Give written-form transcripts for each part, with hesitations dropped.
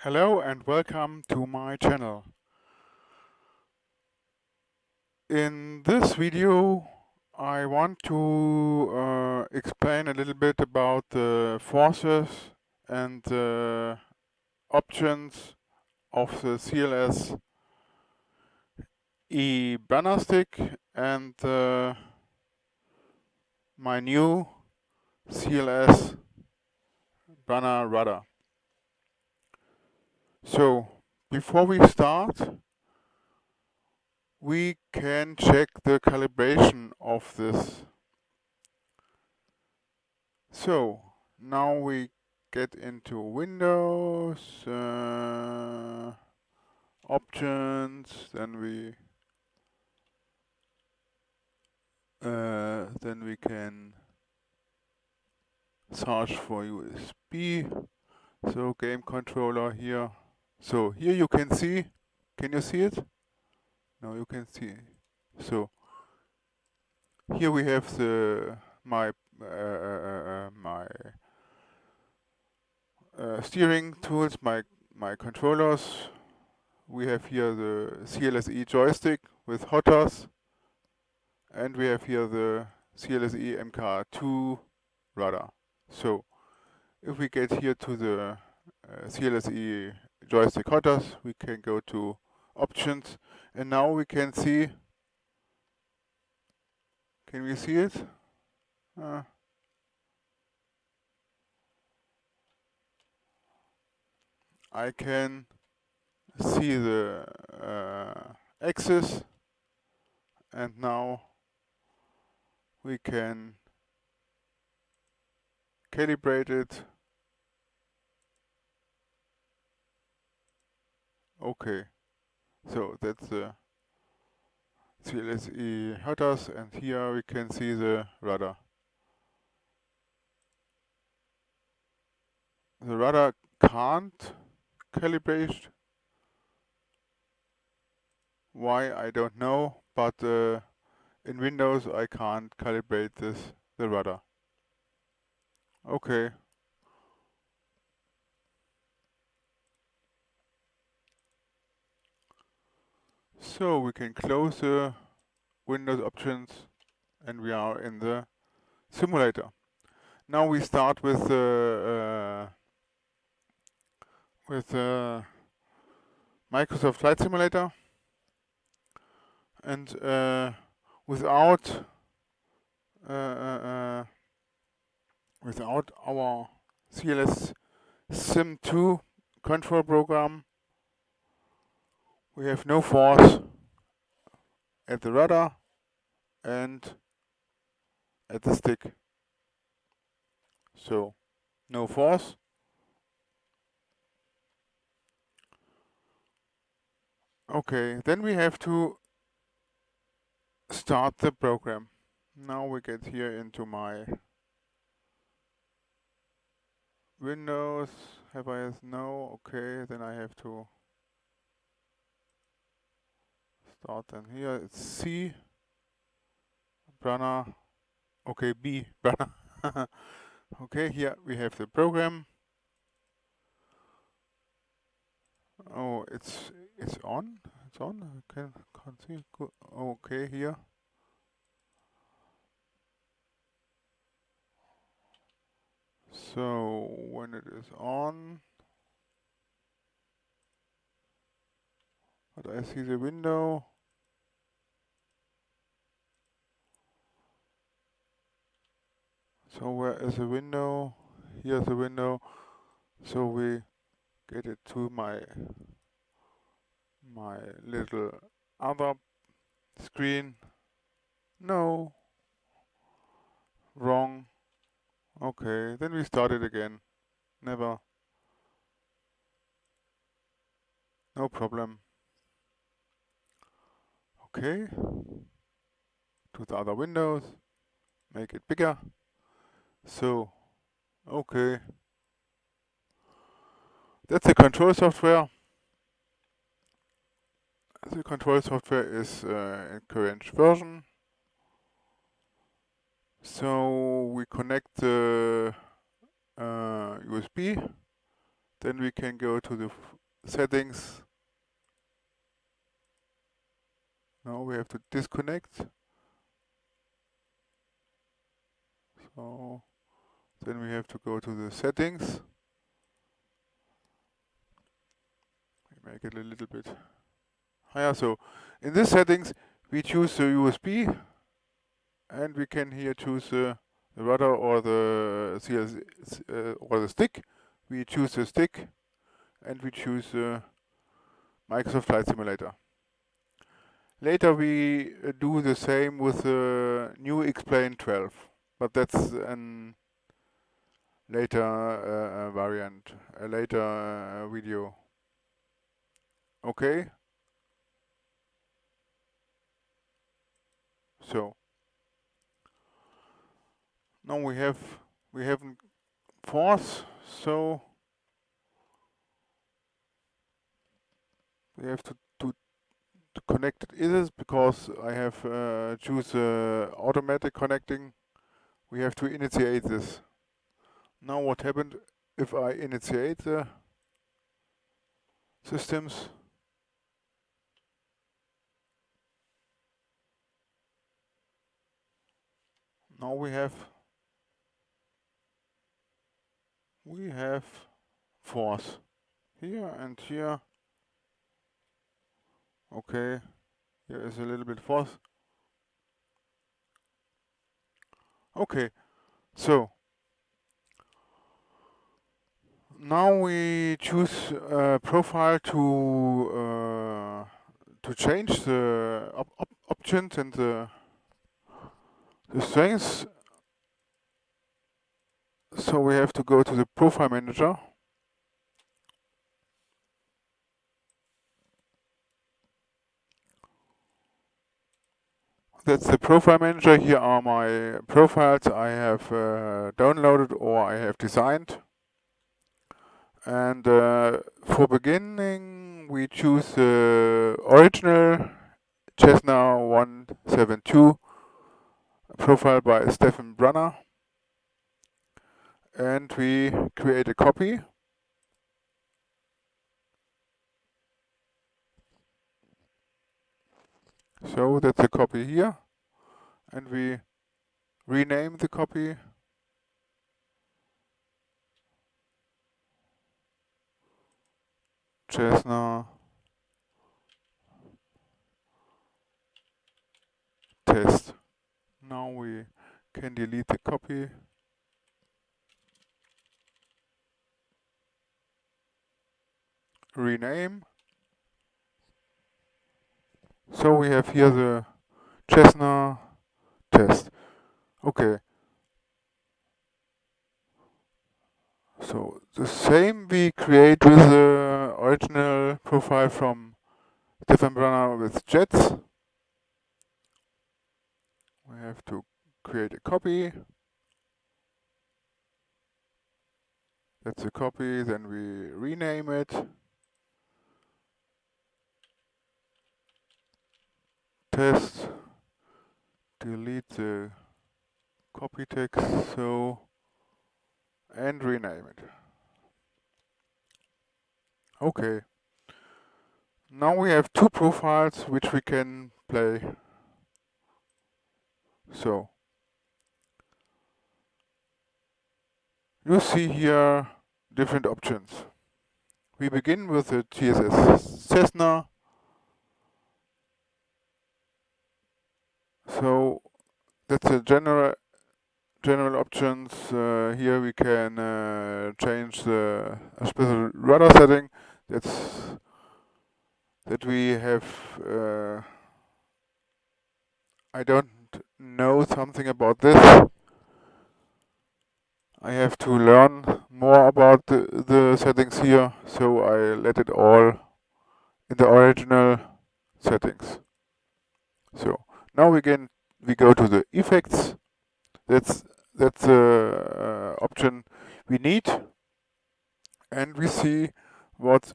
Hello and welcome to my channel. In this video I want to explain a little bit about the forces and the options of the CLS-E BRUNNER stick and my new CLS BRUNNER Rudder. So before we start, we can check the calibration of this. So now we get into Windows, options, then we can search for USB. So game controller here. So here you can see. Can you see it? No, you can see. So here we have my steering tools, my controllers. We have here the CLS-E joystick with hotters, and we have here the CLS-E MK2 rudder. So if we get here to the CLS-E joystick hotters, we can go to options, and now we can see. Can we see it? I can see the axis, and now we can calibrate it. Okay, so that's the CLS-E hotters, and here we can see the rudder. The rudder can't calibrate. Why, I don't know, but in Windows I can't calibrate the rudder. Okay. So we can close the Windows options, and we are in the simulator. Now we start with Microsoft Flight Simulator, and without our CLS Sim2 control program, we have no force at the rudder and at the stick. So no force. Okay, then we have to start the program. Now we get here into my Windows. Have I no? Okay, then I have to start then here. It's C, BRUNNER. Okay, B, BRUNNER. Okay, here we have the program. Oh, it's on. It's on. I can't see. Good. Okay, here. So when it is on, but I see the window. So where is the window? Here's the window. So we get it to my little other screen. No. Wrong. Okay, then we start it again. Never. No problem. Okay. To the other windows. Make it bigger. So, okay. That's the control software. The control software is in current version. So we connect the USB. Then we can go to the settings. Now we have to disconnect. So then we have to go to the settings. Make it a little bit higher. So in this settings we choose the USB, and we can here choose the rudder or the CLS or the stick. We choose the stick, and we choose the Microsoft Flight Simulator. Later we do the same with the new Explain 12, but that's an later variant, a later video. Okay. So now we haven't force, so we have to connect it because I have choose automatic connecting. We have to initiate this. Now what happened if I initiate the systems? Now we have force here and here. Okay, here is a little bit force. Okay, so now we choose a profile to change the options and the strengths. So we have to go to the profile manager. That's the profile manager. Here are my profiles I have downloaded or I have designed. And for beginning, we choose the original Cessna 172 profile by Stefan BRUNNER. And we create a copy. So that's a copy here. And we rename the copy. Cessna test. Now we can delete the copy. Rename. So we have here the Cessna test. Okay. So the same we create with the original profile from Stefan Brunner with jets. We have to create a copy. That's a copy, then we rename it. Test. Delete the copy text, so, and rename it. Okay. Now we have two profiles which we can play. So, you see here different options. We begin with the TSS Cessna. So that's a general options. Here we can change the special rudder setting. That we have. I don't know something about this. I have to learn more about the settings here, so I let it all in the original settings. So now we go to the effects. That's the option we need, and we see what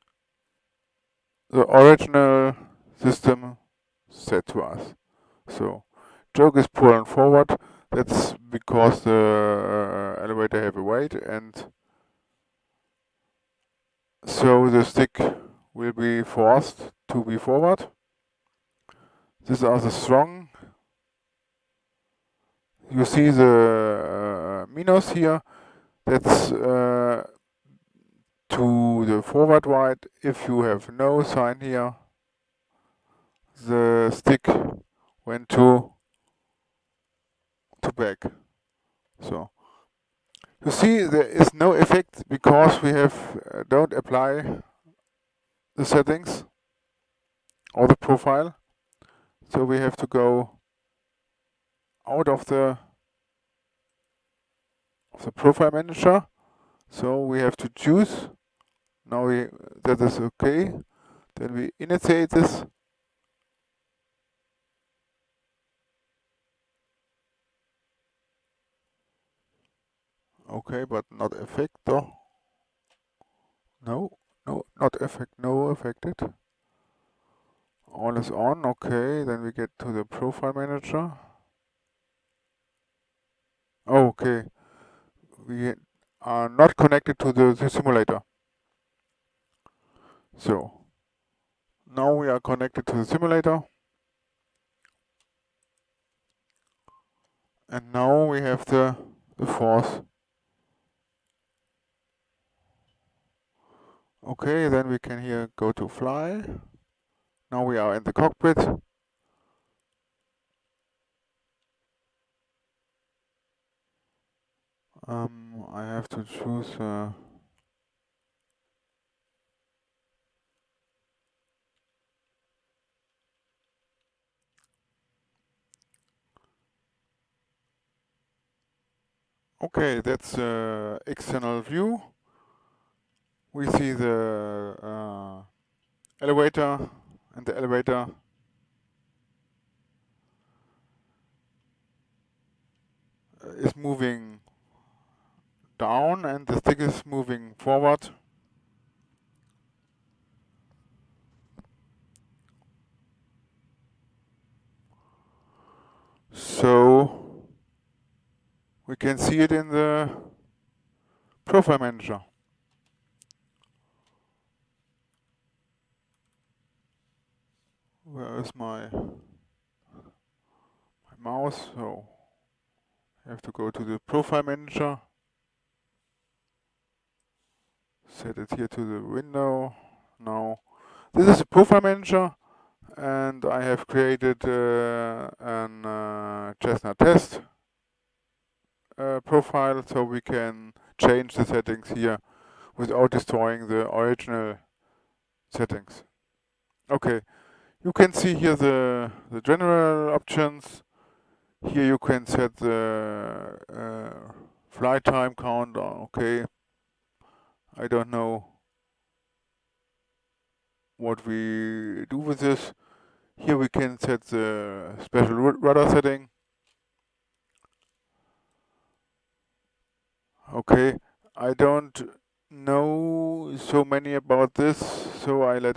the original system said to us. So joke is pulling forward. That's because the elevator have a weight, and so the stick will be forced to be forward. These are the strong. You see the minus here. That's to the forward right. If you have no sign here, the stick went to back. So you see there is no effect because we have don't apply the settings or the profile. So we have to go out of the profile manager. So we have to choose. Now that is okay. Then we initiate this. Okay, but not effect though. No, not effect. No affected. All is on. Okay, then we get to the profile manager. Okay, we are not connected to the simulator. So now we are connected to the simulator. And now we have the force. Okay, then we can here go to fly. Now we are in the cockpit. I have to choose. Okay, that's external view. We see the elevator, and the elevator is moving down, and the stick is moving forward. So we can see it in the profile manager. Where is my mouse? So I have to go to the profile manager. Set it here to the window. Now this is a profile manager, and I have created an Cessna test profile, so we can change the settings here without destroying the original settings. Okay, you can see here the general options. Here you can set the flight time count. Okay, I don't know what we do with this. Here we can set the special rudder setting. Okay, I don't know so many about this, so I let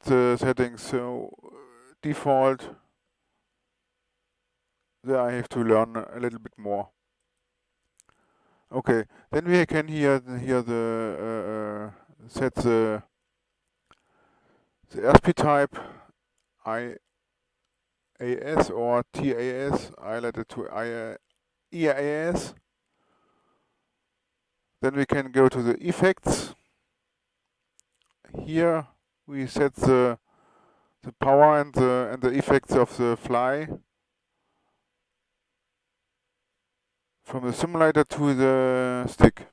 the settings so default. There I have to learn a little bit more. Okay, then we can here the set the airspeed type IAS or TAS. I let it to EAS. Then we can go to the effects. Here we set the power and the effects of the fly from the simulator to the stick.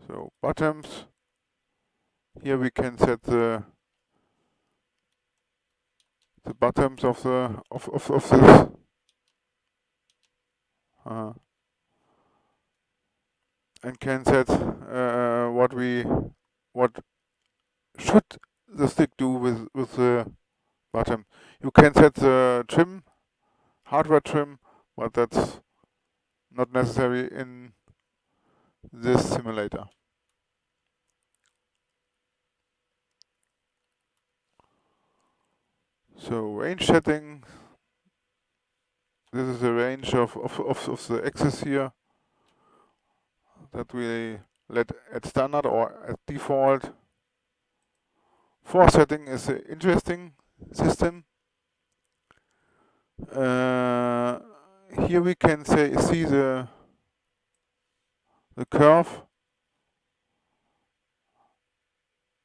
So bottoms. Here we can set the bottoms of this. And can set what should the stick do with the bottom. You can set the trim, hardware trim, but that's not necessary in this simulator. So range setting. This is the range of the axis here. that we let at standard or at default. Force setting is an interesting system. Here we can see the curve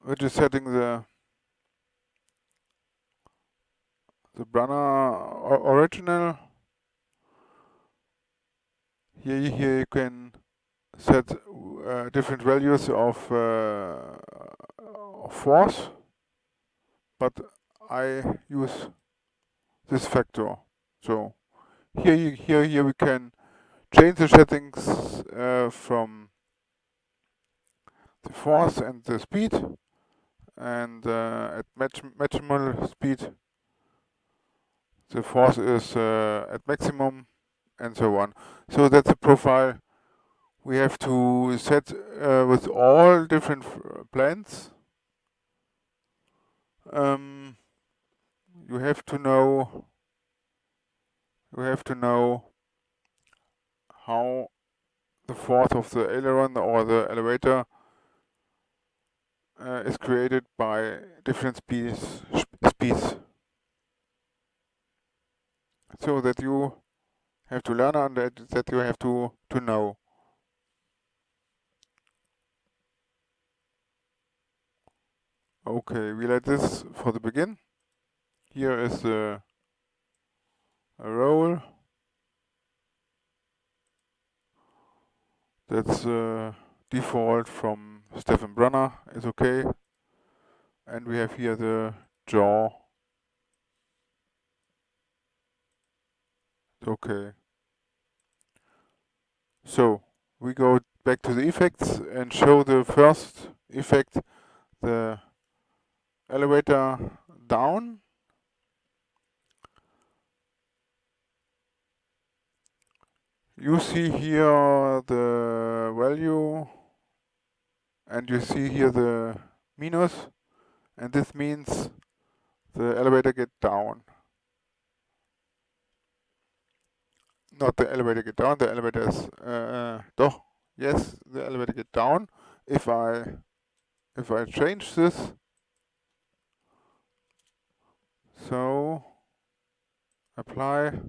which is setting the BRUNNER original. Here you can set different values of force, but I use this factor. So here we can change the settings from the force and the speed, and at maximal speed the force is at maximum, and so on. So that's a profile we have to set with all different planes. You have to know how the force of the aileron or the elevator is created by different speeds, so that you have to learn and that you have to know. Okay, we let this for the begin. Here is a roll. That's default from Stefan Brunner, is okay. And we have here the jaw. Okay. So we go back to the effects and show the first effect, the elevator down. You see here the value, and you see here the minus, and this means the elevator get down. Not the elevator get down, the elevator is doch, yes, the elevator get down. If I change this, so apply,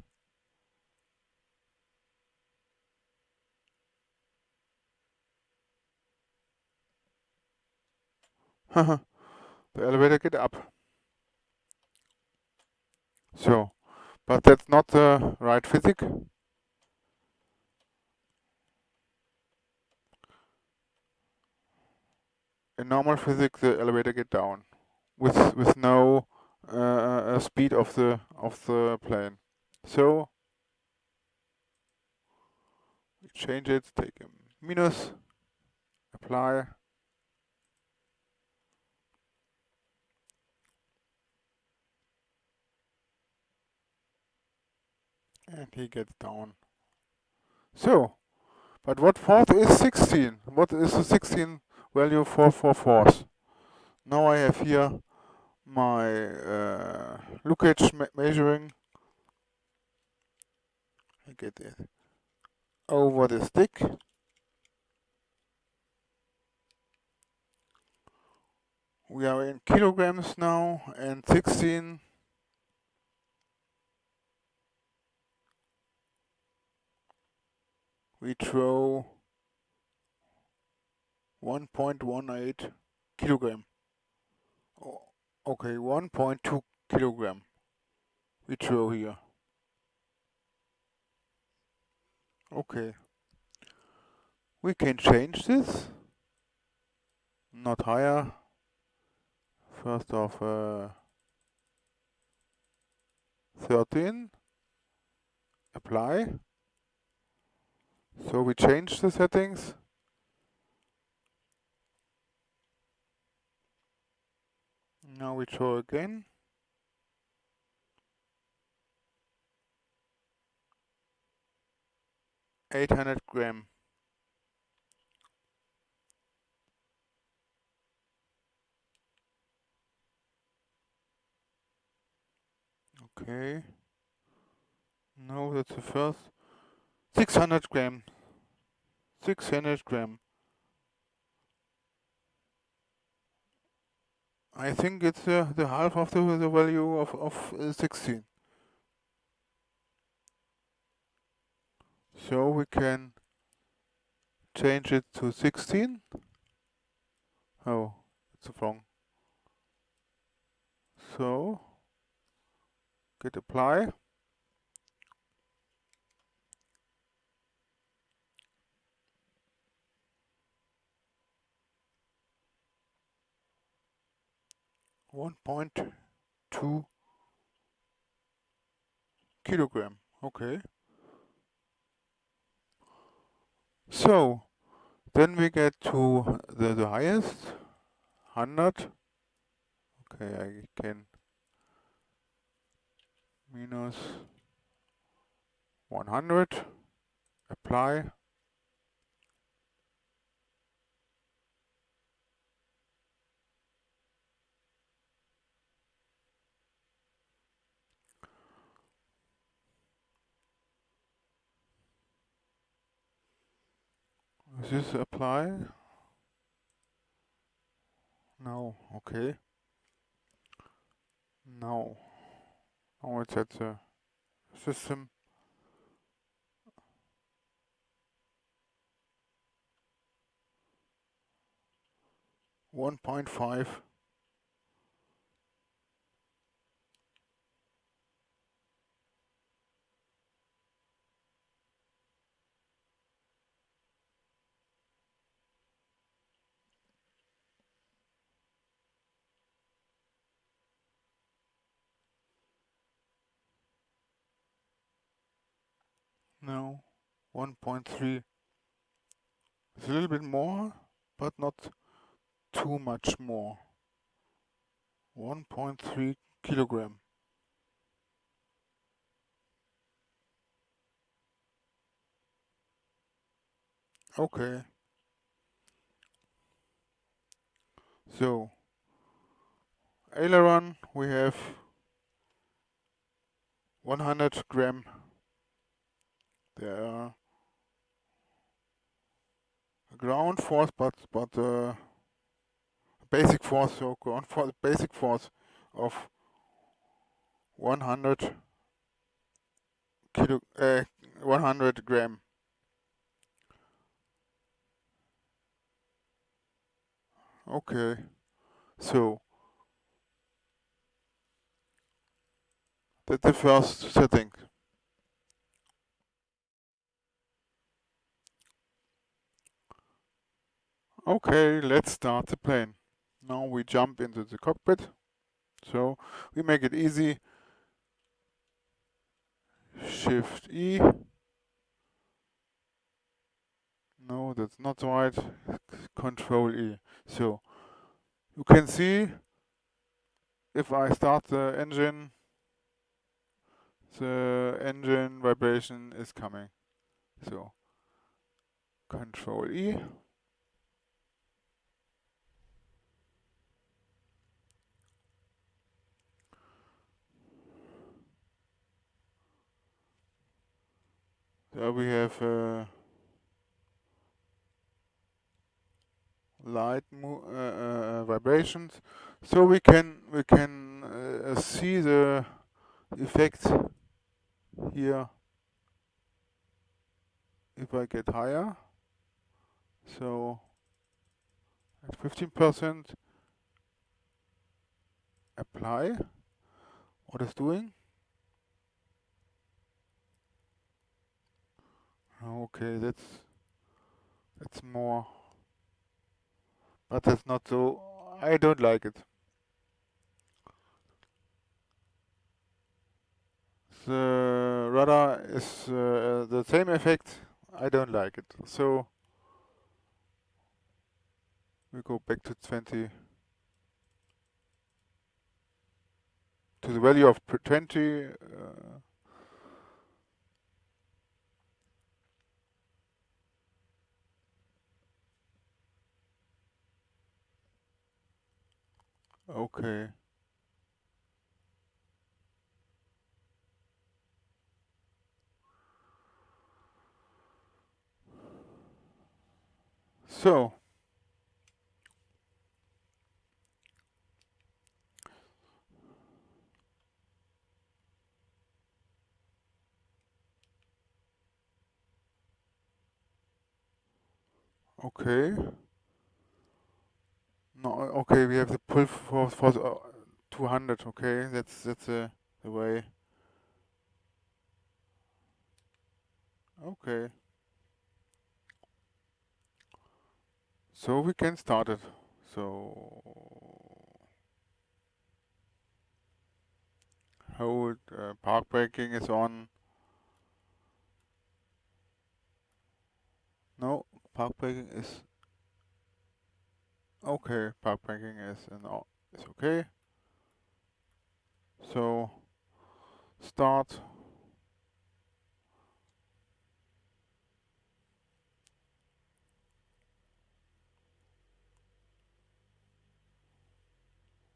the elevator get up. So, but that's not the right physics. In normal physics, the elevator get down with no speed of the plane. So we change it, take a minus, apply, and he gets down. So, but what force is 16? What is the 16 value for force? Now I have here my lookage measuring. I get it over the stick. We are in kilograms now, and 16 we throw 1.18 kilogram. Oh, okay, 1.2 kilogram we throw here. Okay. We can change this. Not higher. First of 13. Apply. So we change the settings. Now we throw again. $800 grams. Okay. No, that's the first. 600 grams. 600 gram. I think it's the half of the value of 16. So we can change it to 16. Oh, it's wrong. So, git apply. $1.2 kilogram. Okay. So, then we get to the highest, 100. Okay, I can minus 100, apply. Is this apply? No, okay. No. Now it's at the system. $1.5. No, 1.3. It's a little bit more, but not too much more. 1.3 kilogram. Okay. So, aileron, we have 100 gram. There are ground force, but basic force, so ground force, basic force of 100 kilo, 100 gram. Okay, so that's the first setting. Okay, let's start the plane. Now we jump into the cockpit. So we make it easy. Shift E. No, that's not right. Control E. So you can see if I start the engine vibration is coming. So Control E. There we have light vibrations. So we can see the effect here if I get higher. So at 15%, apply. What is doing? Okay, that's more, but that's not so. I don't like it. The rudder is the same effect. I don't like it. So we go back to 20, to the value of 20. Okay. So, okay. No, okay, we have the pull force for 200. Okay, that's the way. Okay, so we can start it. So hold park braking is on. No, park braking is okay. Park braking is okay. So start.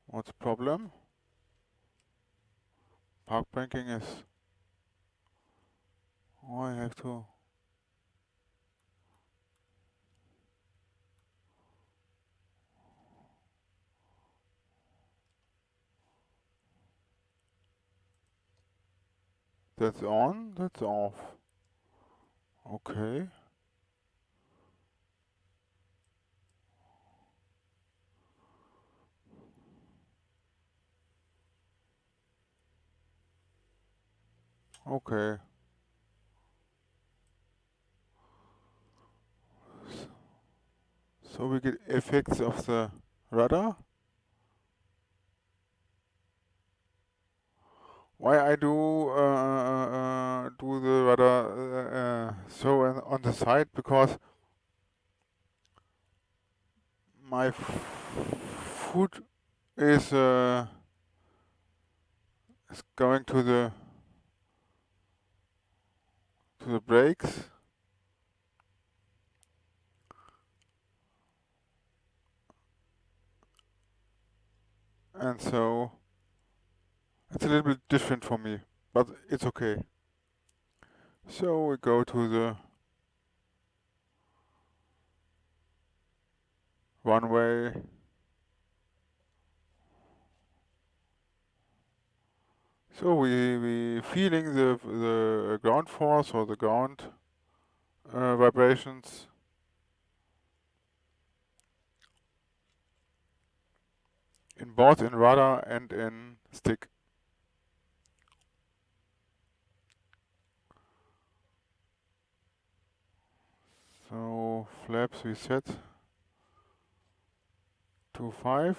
What's the problem? Park braking is. Oh, I have to. That's on. That's off. Okay. Okay. So we get effects of the rudder. Why I do the rudder so on the side? Because my foot is going to the brakes, and so it's a little bit different for me, but it's okay. So we go to the runway. So we feeling the ground force or the ground vibrations. In both in rudder and in stick. So flaps we set to 5.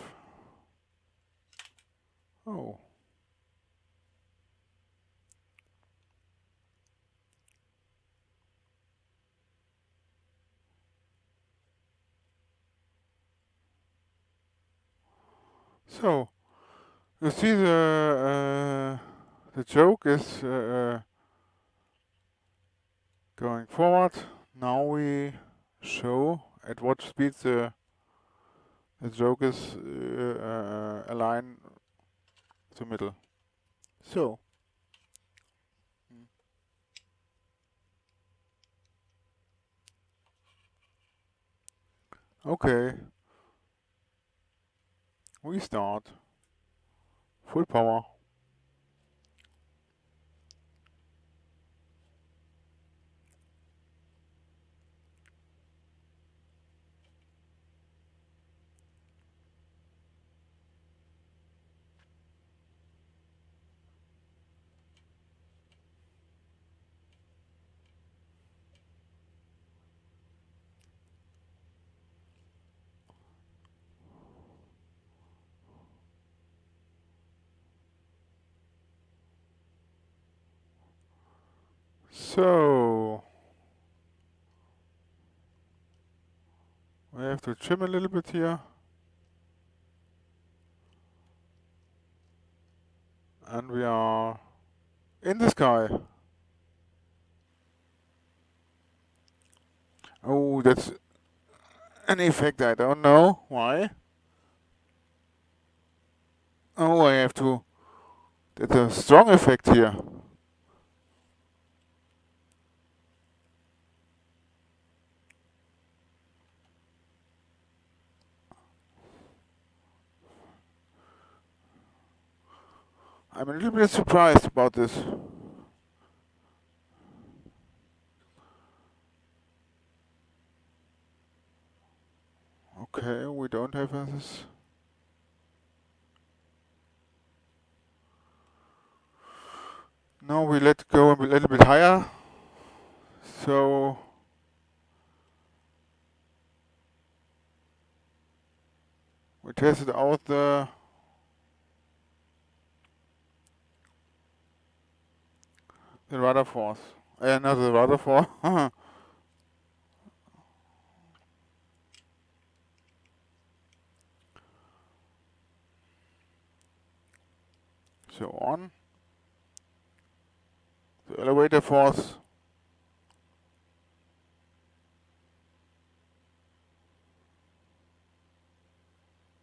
Oh. So you see the joke is going forward. Now we show at what speed the joke is aligned to middle. So okay, we start full power. So we have to trim a little bit here. And we are in the sky. Oh, that's an effect I don't know. Why? Oh, I have to. That's a strong effect here. I'm a little bit surprised about this. Okay, we don't have this. Now we let go a little bit higher. So we tested out the rudder force. Not the rudder force. So on. The elevator force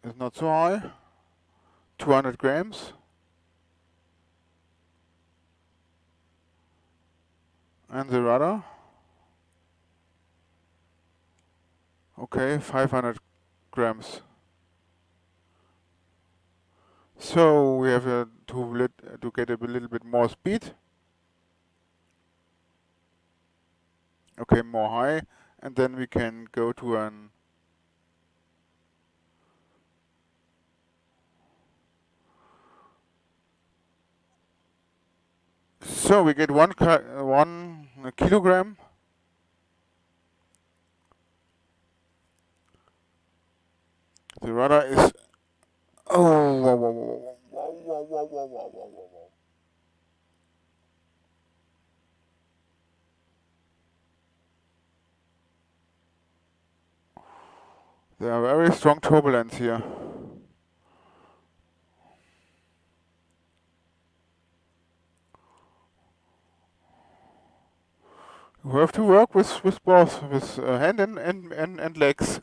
is not so high. 200 grams. And the rudder. Okay, 500 grams. So we have to get a little bit more speed. Okay, more high, and then we can go to an so we get 1 kilogram. The rudder is oh whoa, whoa, whoa, whoa, whoa, whoa, whoa, whoa, whoa, whoa. There are very strong turbulence here. You have to work with both, with hand and legs.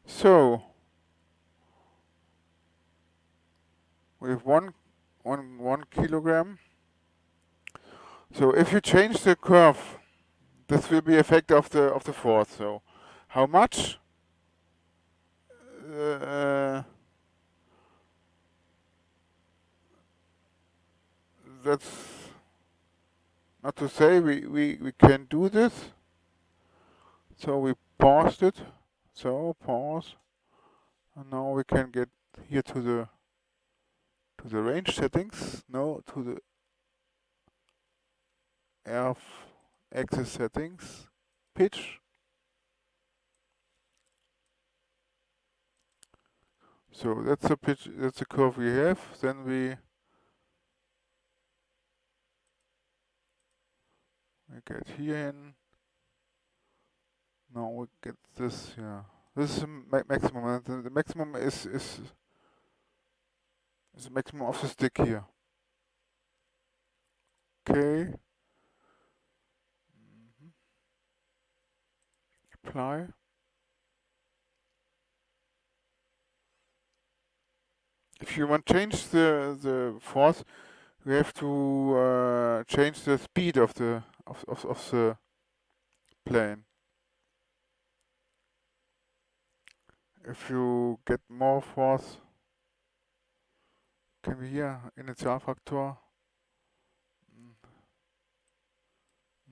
So we have one kilogram. So if you change the curve, this will be effect of the force. So how much? That's not to say we can do this. So we paused it. So pause. And now we can get here to the range settings. No, to the axis settings. Pitch. So that's the pitch. That's the curve we have. Then we get here in. Now we get this. Yeah, this is the maximum. And the maximum is the maximum of the stick here. Okay. Apply. If you want to change the force, we have to change the speed of the plane. If you get more force, can we here Initialfaktor?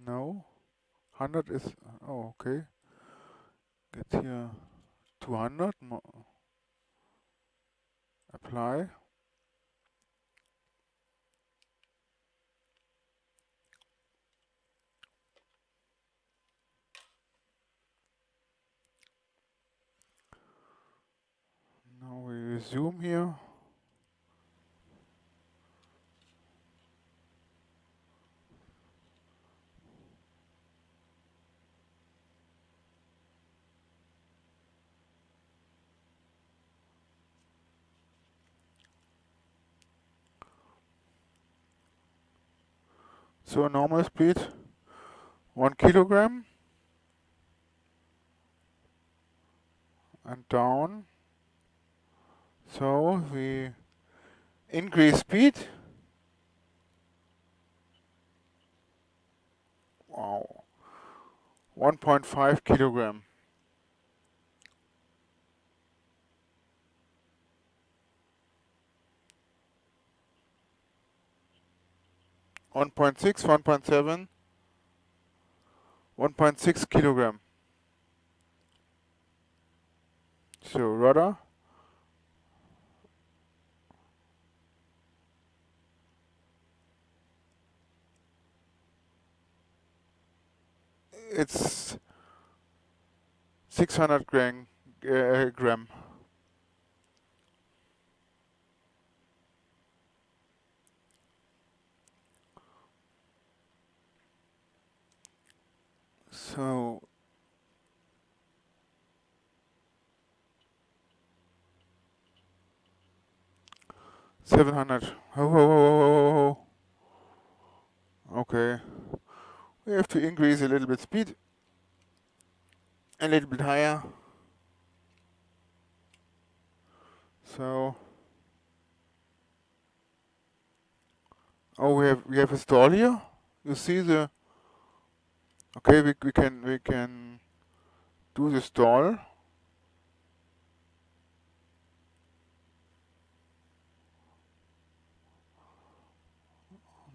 No. 100 is oh okay. Get here 200. Apply. Now we resume here. So normal speed 1 kilogram and down. So we increase speed. Wow. 1.5 kilogram. 1.6, 1.7, 1.6 kilogram. So rudder. It's 600 gram. So 700. Ho, ho, ho, ho, ho, ho. Okay. We have to increase a little bit speed. A little bit higher. So we have a stall here. You see the okay we can do the stall.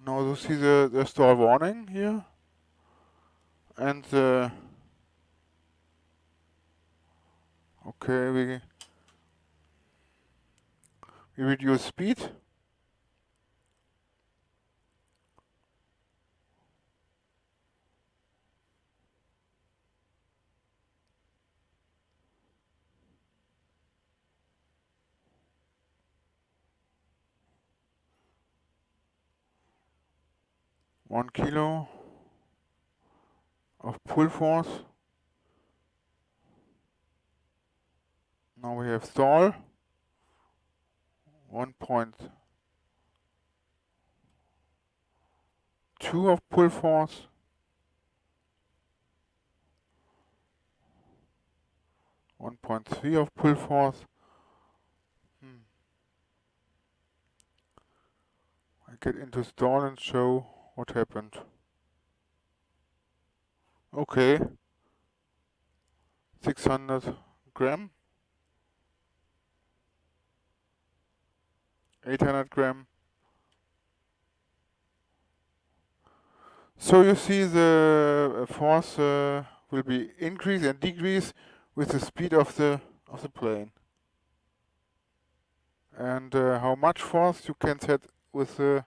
Now you see the stall warning here. And okay we reduce speed. One kilo of pull force. Now we have stall. 1.2 of pull force. 1.3 of pull force. I get into stall and show what happened. Okay. 600 gram. 800 gram. So you see the force will be increase and decrease with the speed of the plane. And how much force you can set with the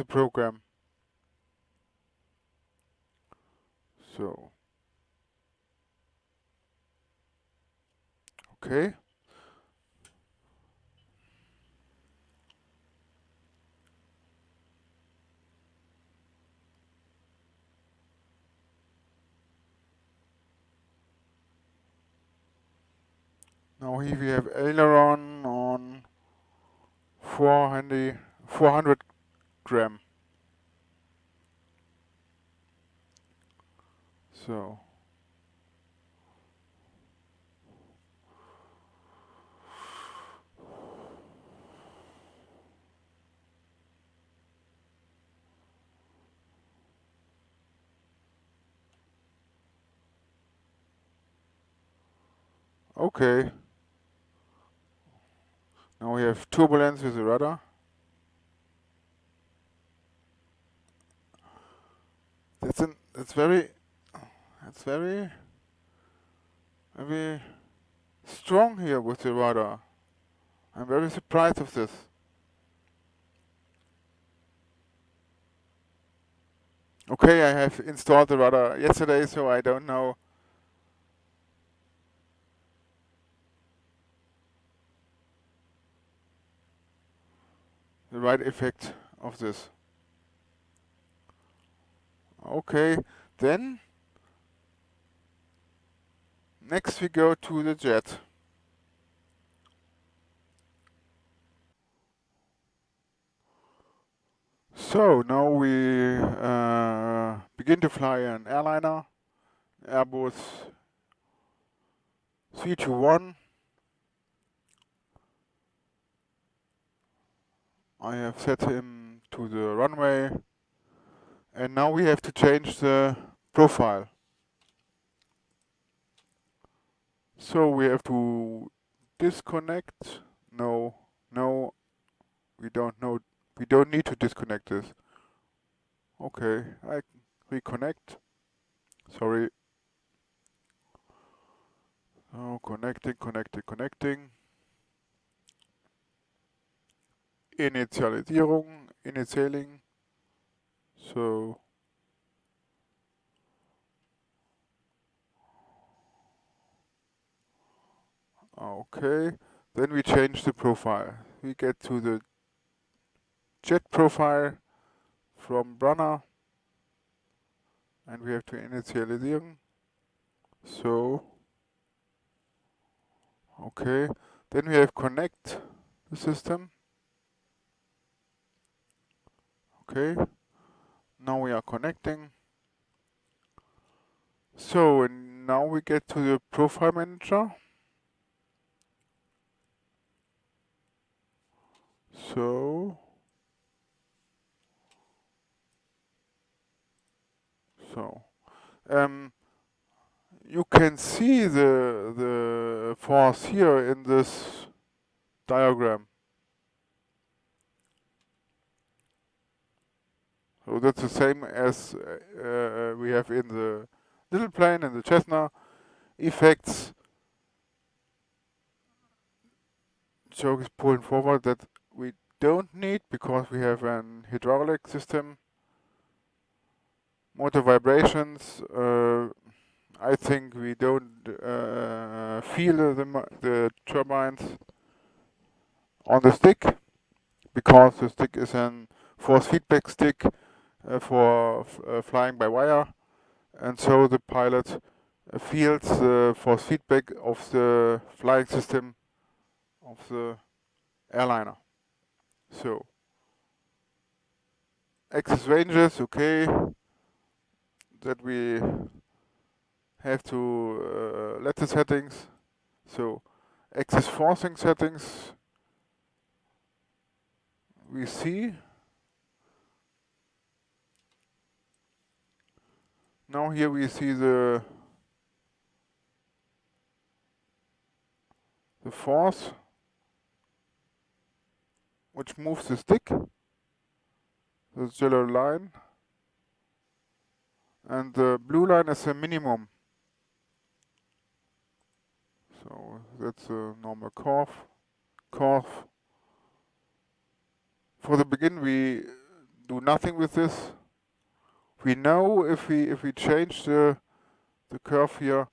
program. So okay. Now here we have aileron on 400 gram. So okay. Now we have turbulence with the rudder. That's very strong here with the rudder. I'm very surprised of this. Okay, I have installed the rudder yesterday, so I don't know the right effect of this. Okay, then next we go to the jet. So now we begin to fly an airliner, Airbus 321. I have set him to the runway, and now we have to change the profile. So we have to disconnect. No, we don't need to disconnect this. Okay, I reconnect. Sorry. Oh, connecting. Initialisierung, initialing. So, okay. Then we change the profile. We get to the jet profile from BRUNNER and we have to initialisieren. So, okay. Then we have connect the system. Okay. Now we are connecting. So, and now we get to the profile manager. So, so, you can see the force here in this diagram. So that's the same as we have in the little plane and the Cessna. Effects choke is pulling forward that we don't need because we have an hydraulic system. Motor vibrations, I think we don't feel the turbines on the stick because the stick is a force feedback stick for flying by wire, and so the pilot feels the force feedback of the flying system of the airliner. So, axis ranges, okay, that we have to let the settings. So, axis forcing settings, we see. Now here we see the force which moves the stick, the yellow line, and the blue line is the minimum. So that's a normal curve. For the begin, we do nothing with this. We know if we change the curve here,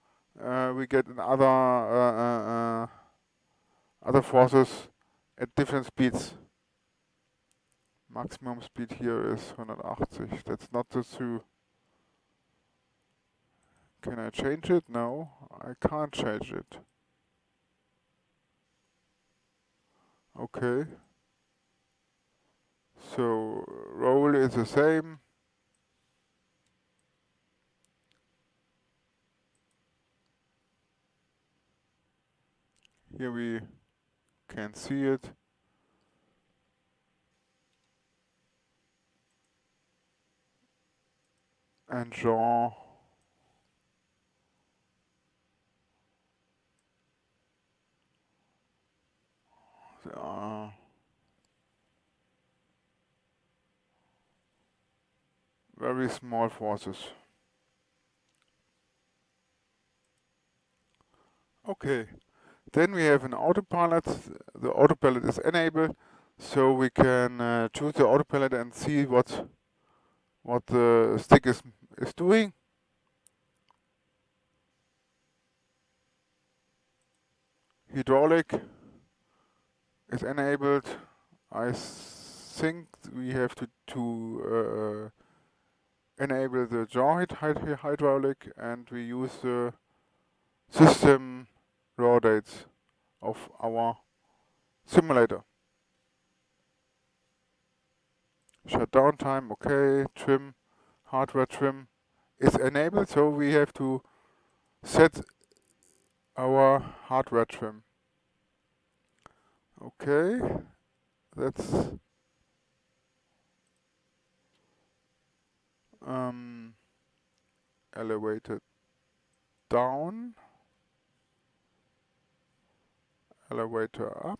we get other forces at different speeds. Maximum speed here is 180. That's not the true. Can I change it? No, I can't change it. Okay. So roll is the same. Here we can see it. And draw very small forces. Okay, then we have an autopilot. The autopilot is enabled, so we can choose the autopilot and see what the stick is doing. Hydraulic is enabled. I think we have to enable the jaw hydraulic, and we use the system raw dates of our simulator. Shutdown time, okay. Trim, hardware trim is enabled, so we have to set our hardware trim. Okay, that's elevated down, elevator up.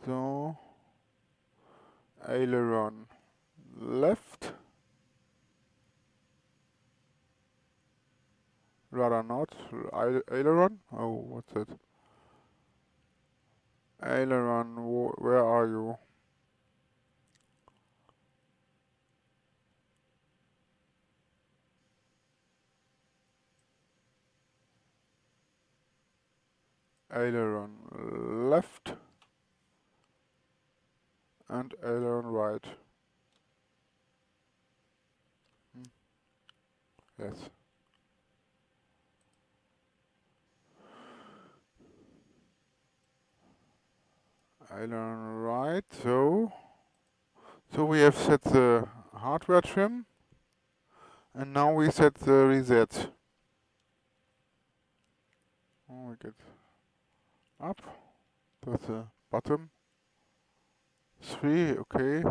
So, aileron left, rudder not, aileron, oh, what's that? Aileron, where are you? Aileron left and aileron right. Yes. Aileron right, so we have set the hardware trim and now we set the reset. Oh, we get up to the bottom. 3, okay.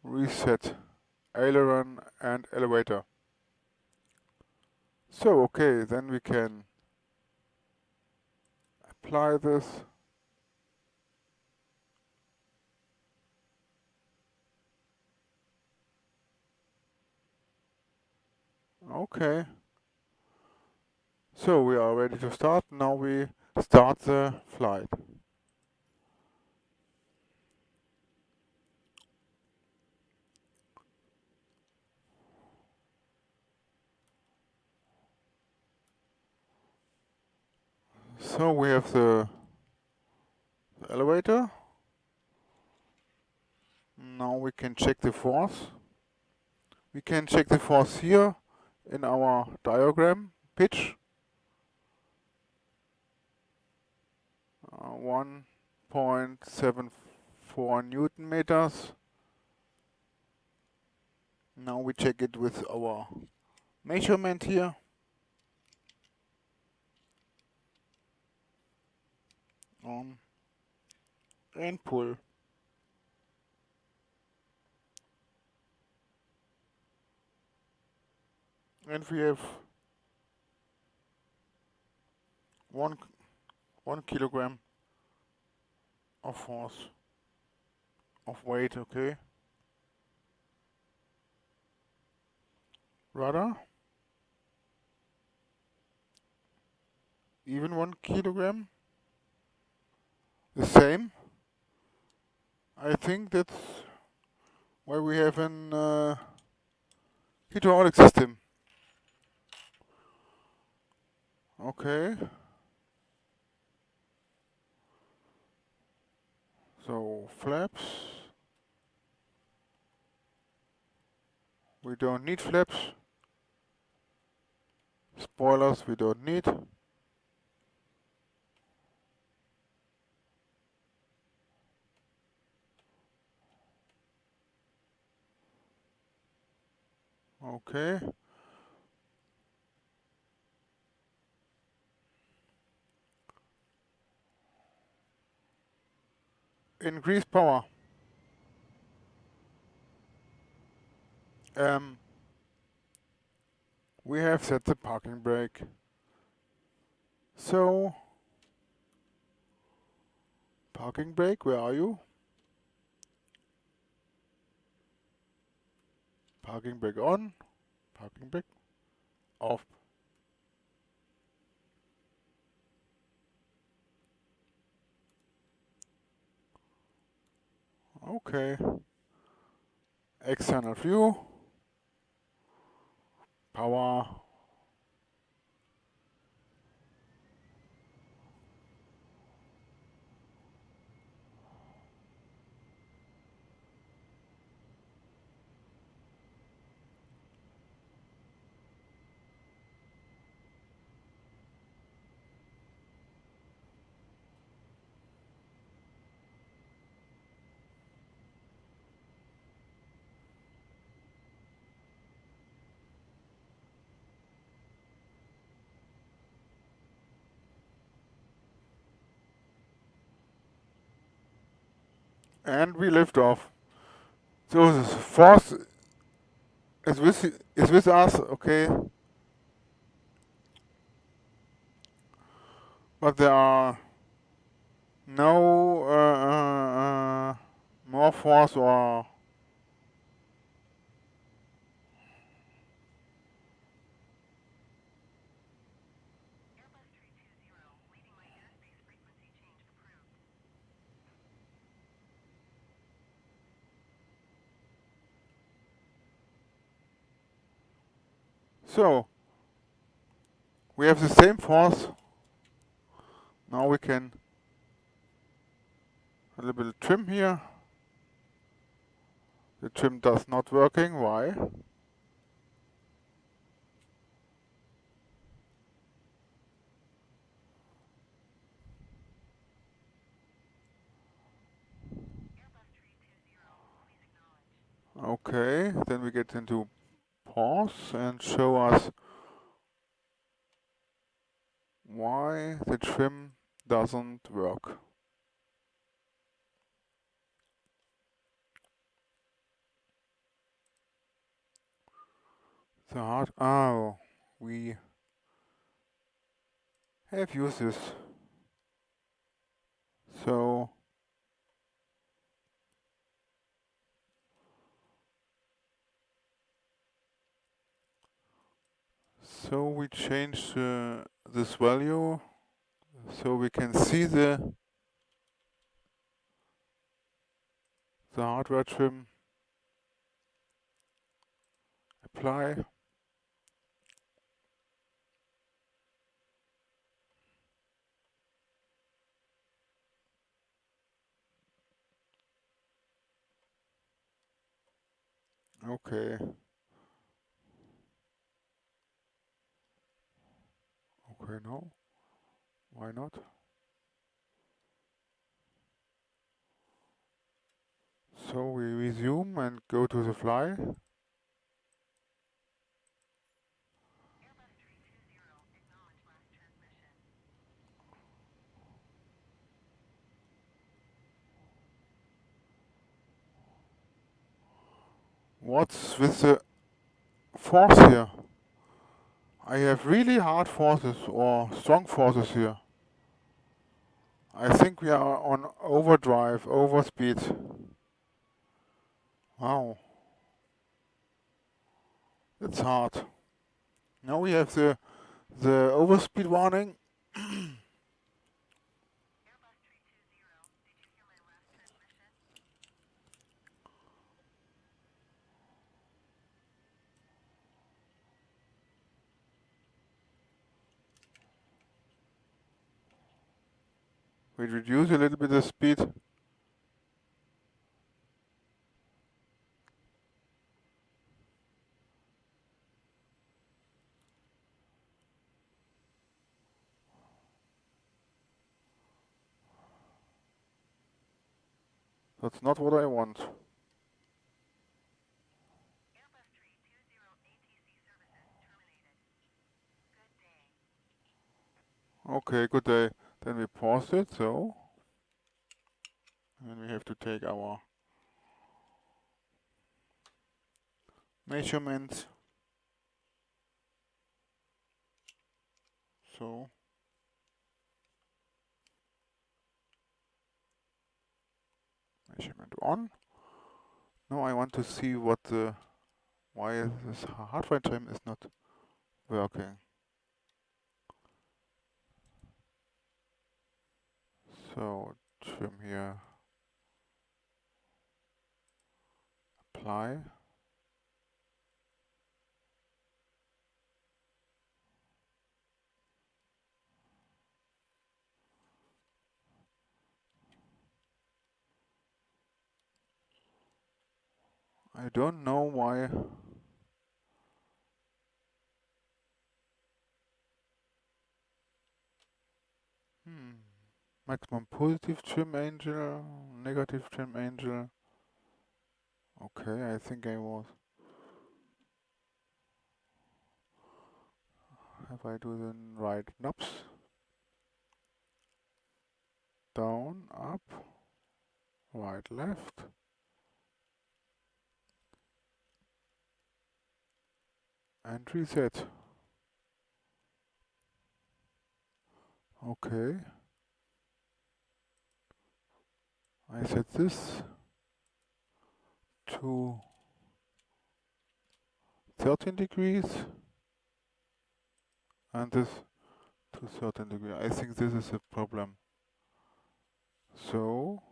Reset aileron and elevator. So, okay, then we can apply this. Okay. So we are ready to start. Now we start the flight. So we have the elevator. Now we can check the force. We can check the force here in our diagram pitch. 1.74 Newton meters. Now we check it with our measurement here. On and pull. And we have 1 kilogram of force, of weight, okay. Rudder, even 1 kilogram, the same. I think that's why we have an hydraulic system. Okay. So flaps. We don't need flaps. Spoilers we don't need. Okay. Increase power. We have set the parking brake. So, parking brake, where are you? Parking brake on, parking brake off. Okay. External view. Power. And we lift off. So the force is with us, okay. but there are no more force or so we have the same force. Now we can a little bit trim here. The trim does not working. Why? Okay, then we get into pause and show us why the trim doesn't work. The hard, oh, we have used this. So we change this value so we can see the hardware trim. Apply. Okay. Okay, no. Why not? So we resume and go to the fly. What's with the force here? I have really hard forces or strong forces here. I think we are on overdrive, overspeed. Wow. It's hard. Now we have the overspeed warning. We reduce a little bit the speed. That's not what I want. Okay, good day. Then we pause it, so. And we have to take our measurements. So. Measurement on. Now I want to see what why this hardware trim is not working. So trim here, apply. I don't know why. Maximum positive trim angle, negative trim angle. Okay, I think I was. Have I do the right knobs? Down, up, right, left. And reset. Okay. I set this to 13 degrees and this to 13 degrees. I think this is a problem. So,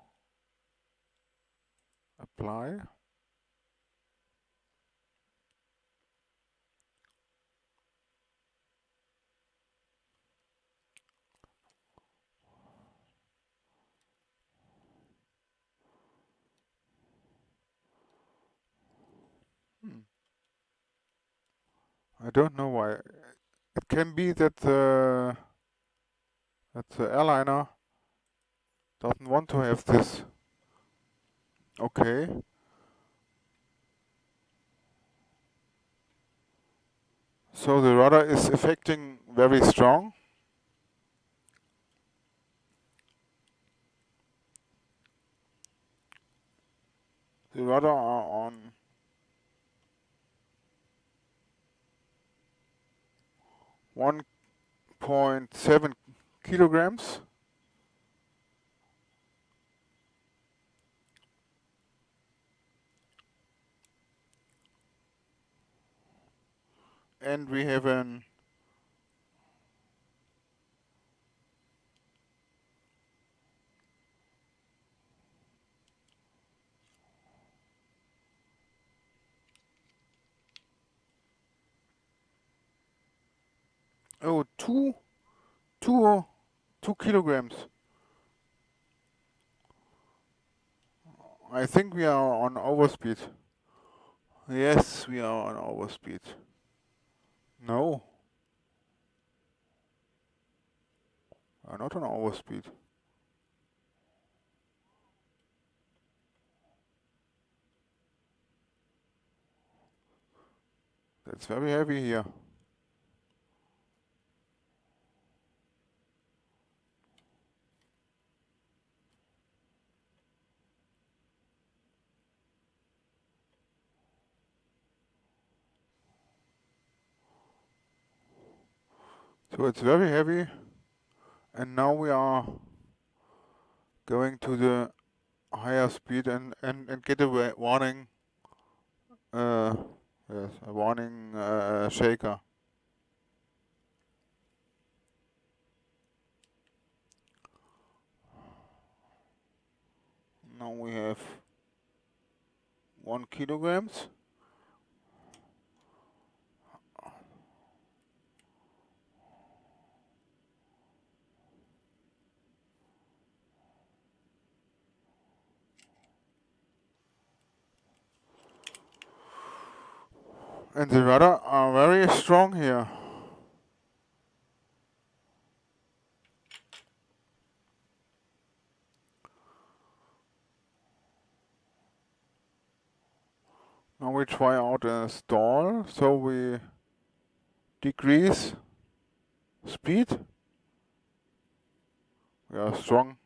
apply. I don't know why. It can be that the airliner doesn't want to have this. Okay. So the rudder is affecting very strong. The rudder are on 1.7 kilograms. And we have an oh 2 kilograms. I think we are on overspeed. Yes, we are on overspeed. No, we are not on overspeed. That's very heavy here. So it's very heavy. And now we are going to the higher speed and get a warning. Yes, a warning shaker. Now we have 1 kilograms. And the rudder are very strong here. Now we try out a stall, so we decrease speed. We are strong.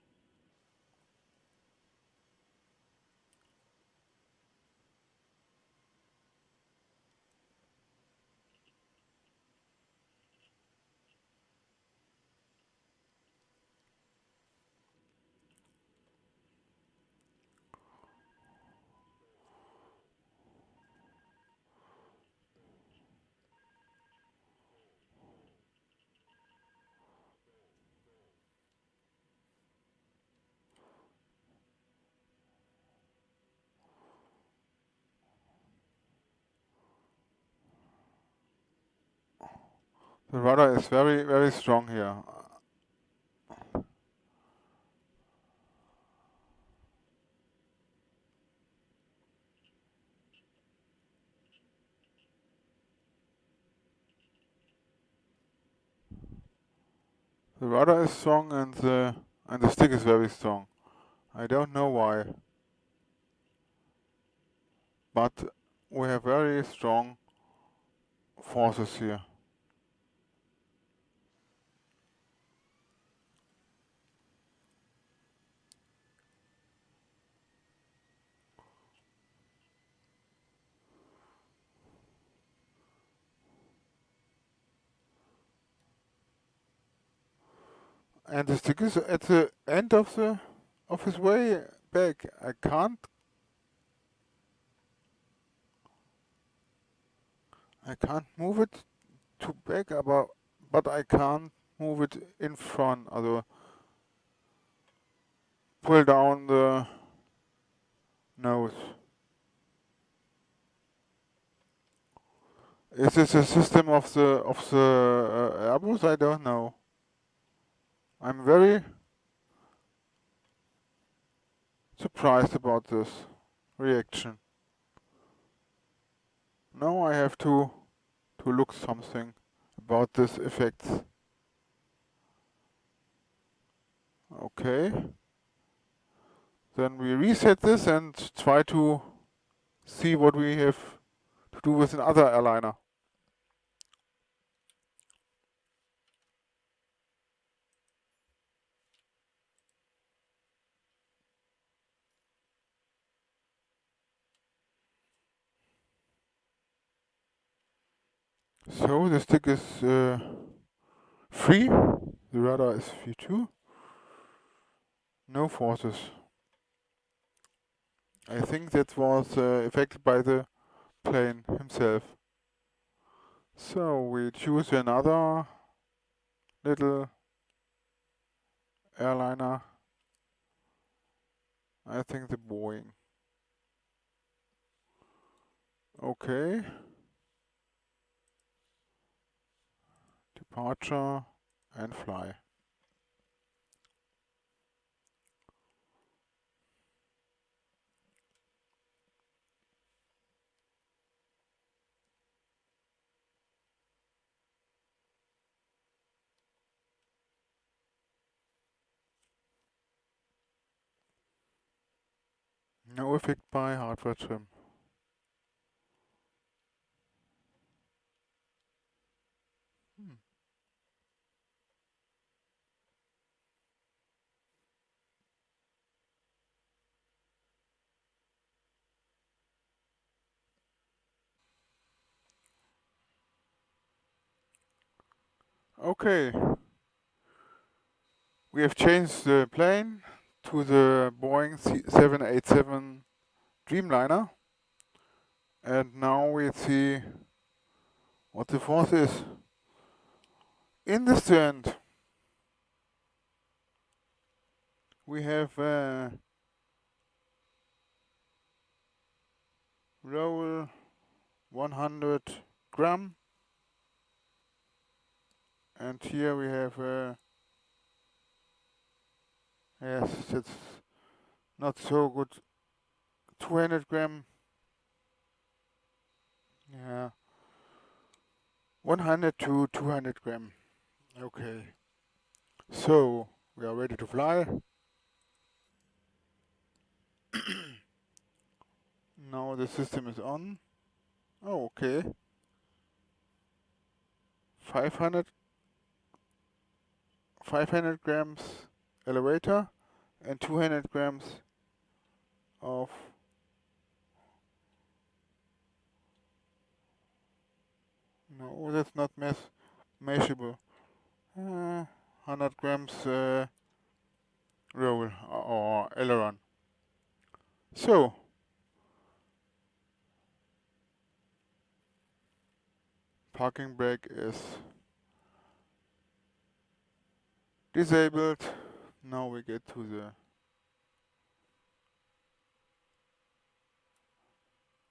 The rudder is very, very strong here. The rudder is strong and the stick is very strong. I don't know why, but we have very strong forces here. And the stick is at the end of his way back. I can't move it to back, but I can't move it in front. Also pull down the nose. Is this a system of the Airbus? I don't know. I'm very surprised about this reaction. Now I have to look something about this effect. Okay. Then we reset this and try to see what we have to do with another airliner. So the stick is free. The rudder is free too. No forces. I think that was affected by the plane himself. So we choose another little airliner. I think the Boeing. Okay. Departure and fly. No effect by hardware trim. Okay. We have changed the plane to the Boeing 787 Dreamliner. And now we see what the force is. In the stand, we have roll 100 gram, and here we have yes, it's not so good, 200 gram, yeah, 100 to 200 gram. Okay, so we are ready to fly. Now the system is on. Oh, okay. 500 grams elevator and 200 grams of no, that's not measurable. 100 grams roll or aileron. So parking brake is disabled. Now we get to the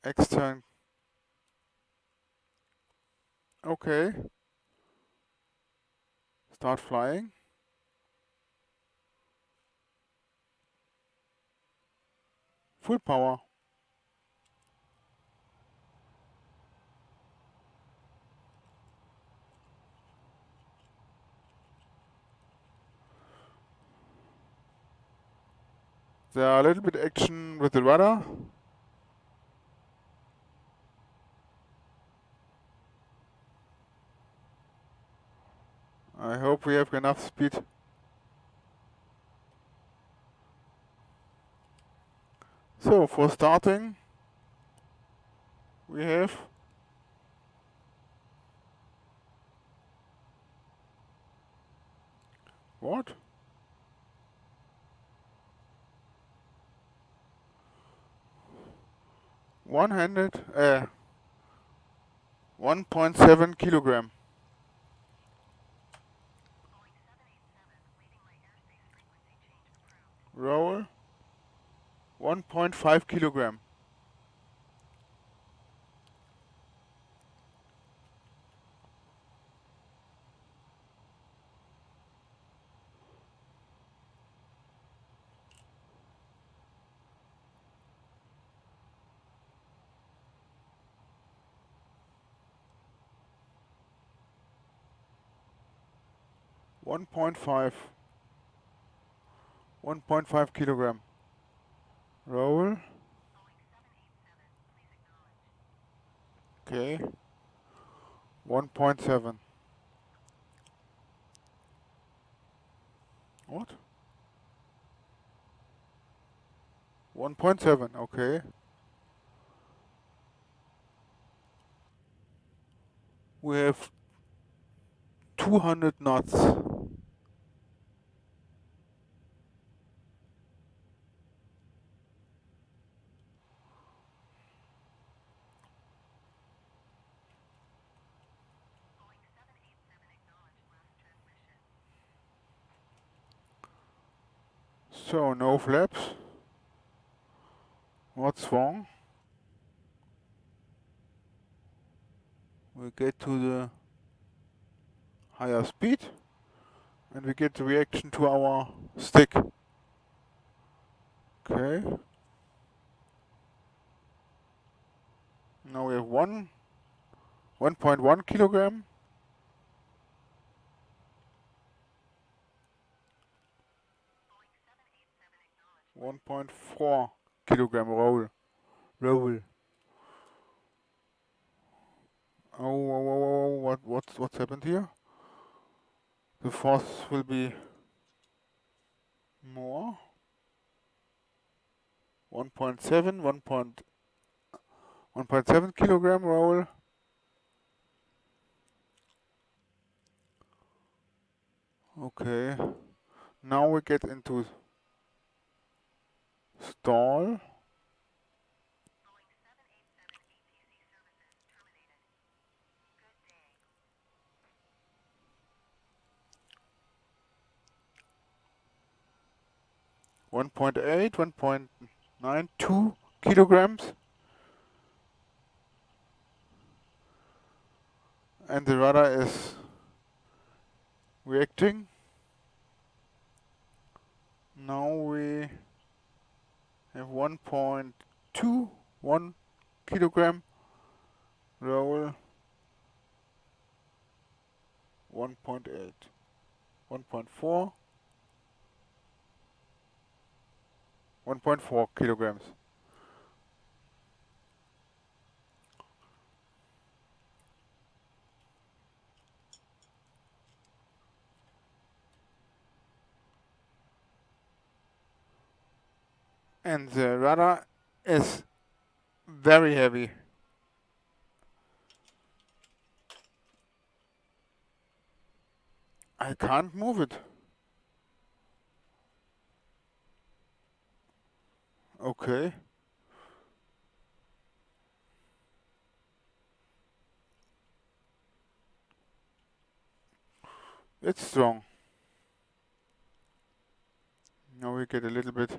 extern. Okay. Start flying. Full power. There are a little bit action with the rudder. I hope we have enough speed. So for starting, we have what? 1.7 kilogram. Roll 1.5 kilogram. One point five kilogram. Roll. Okay. 1.7. What? 1.7. Okay. We have 200 knots. So no flaps. What's wrong? We get to the higher speed and we get the reaction to our stick. Okay. Now we have 1.1 kilogram. 1.4 kilogram roll. Roll. Oh, what's happened here? The force will be more. 1.7 kilogram roll. Okay. Now we get into stall. One point 1.92 kilograms. And the rudder is reacting. Now we have 1.21 kilogram roll. 1.8. 1.4. 1.4 kilograms. And the rudder is very heavy. I can't move it. Okay. It's strong. Now we get a little bit.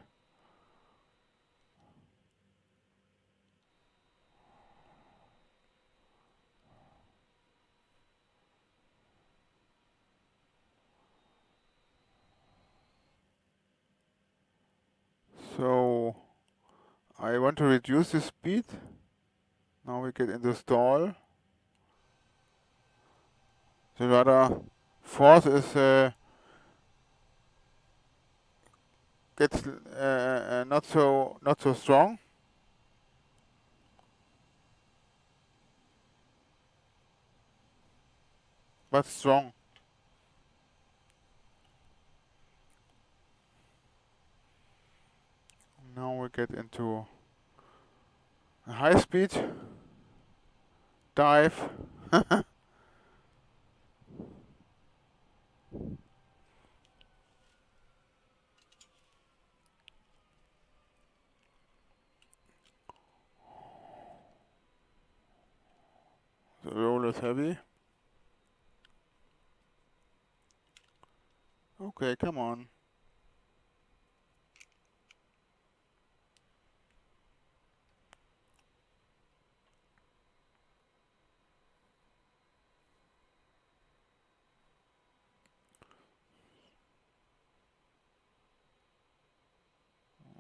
So I want to reduce the speed. Now we get into stall. The rudder force is gets not so strong. But strong. Now we get into a high speed dive. control is heavy. Okay, come on.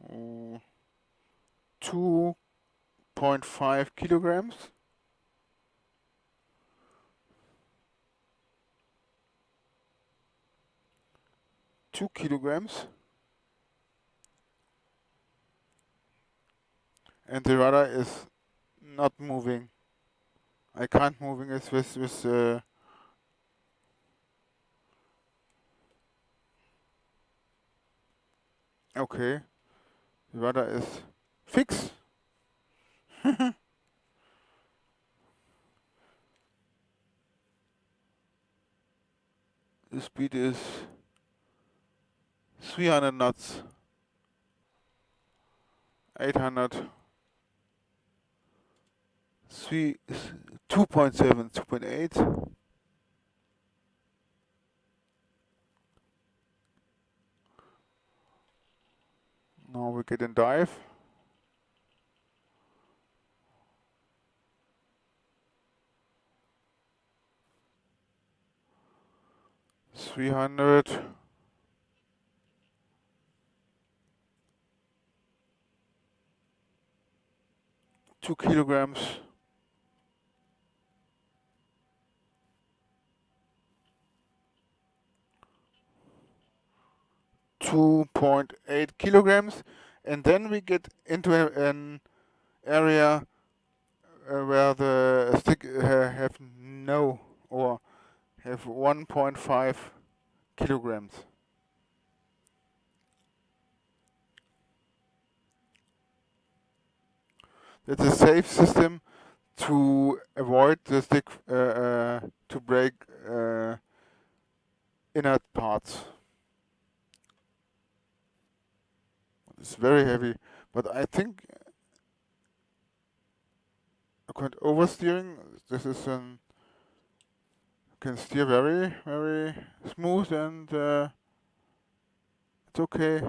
Oh, 2.5 kilograms. 2 kilograms. And the rudder is not moving. I can't moving it with okay. The rudder is fixed. The speed is 300 knots. 800. 2.7, 2.8. Now we get in dive. 300. 2 kilograms. 2.8 kilograms, and then we get into an area where the stick have no or have 1.5 kilograms. That's a safe system to avoid the stick to break inner parts. It's very heavy, but I think oversteering. This is can steer very, very smooth, and it's okay.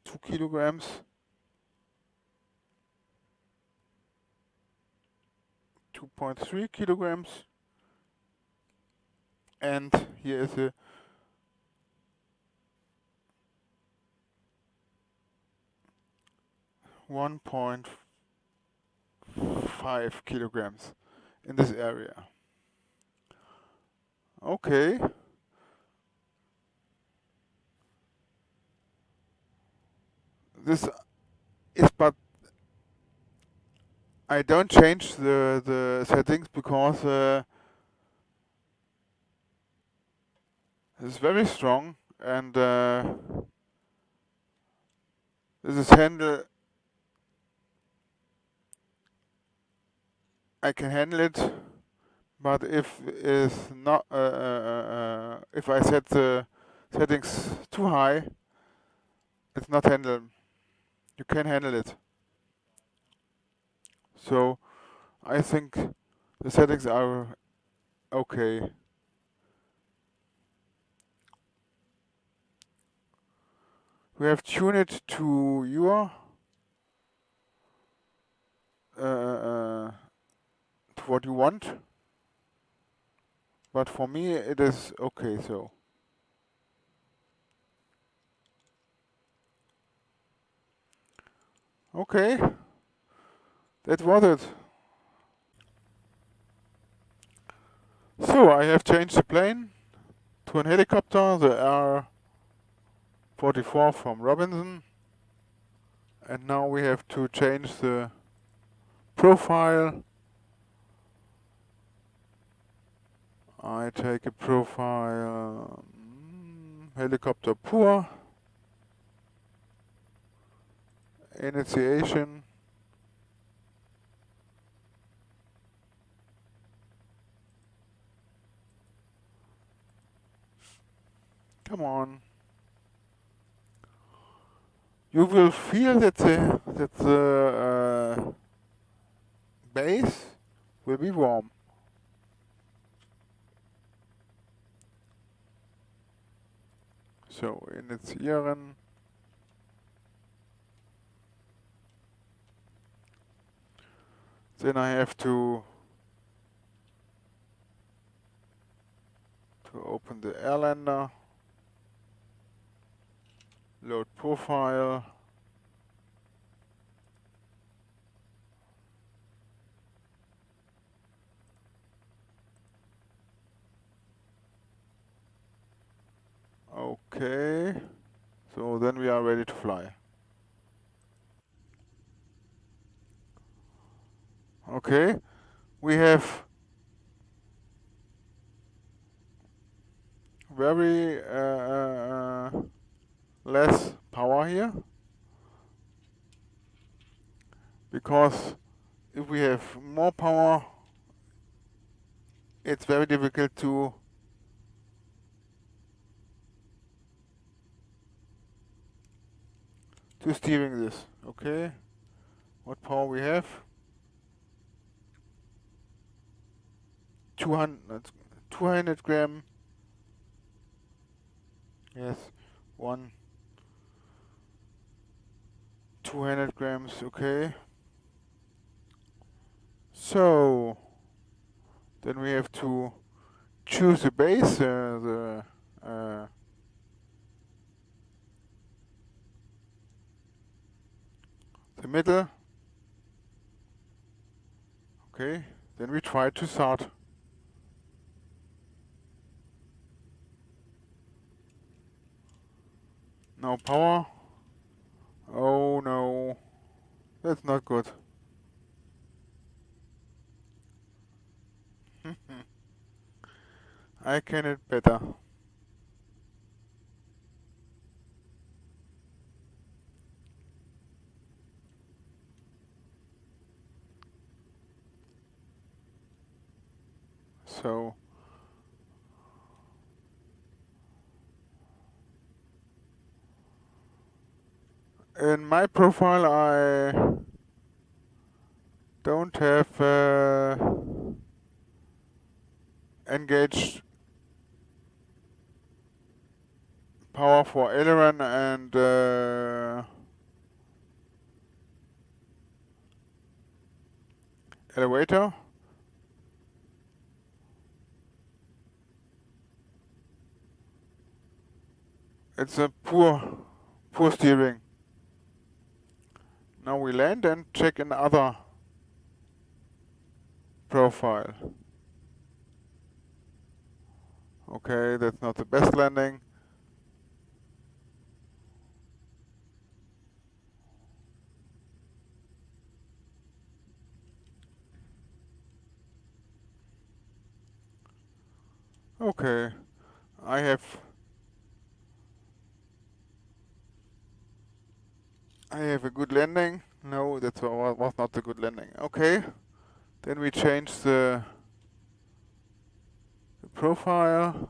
Two kilograms. 2.3 kilograms, and here is a 1.5 kilograms in this area. Okay. This is, but I don't change the settings because it's very strong, and this is handle. I can handle it, but if is not if I set the settings too high, it's not handled. You can handle it. So I think the settings are okay. We have tuned it to your to what you want, but for me it is okay. So okay, that was it. So I have changed the plane to an helicopter, the R-44 from Robinson, and now we have to change the profile. I take a profile helicopter poor, initiation, Come on. You will feel that the base will be warm. So initiieren. Then I have to open the airlander, load profile. Okay, so then we are ready to fly. Okay, we have very less power here, because if we have more power, it's very difficult to steering this. Okay, what power we have? 200 gram. Yes, 200 grams. Okay. So then we have to choose the base, the middle. Okay, then we try to start. No power. Oh no, that's not good. I can it better. So in my profile I don't have engaged power for aileron and elevator. It's a poor steering. Now we land and check another profile. Okay, that's not the best landing. Okay, I have a good landing. No, that was not a good landing. Okay, then we change the profile.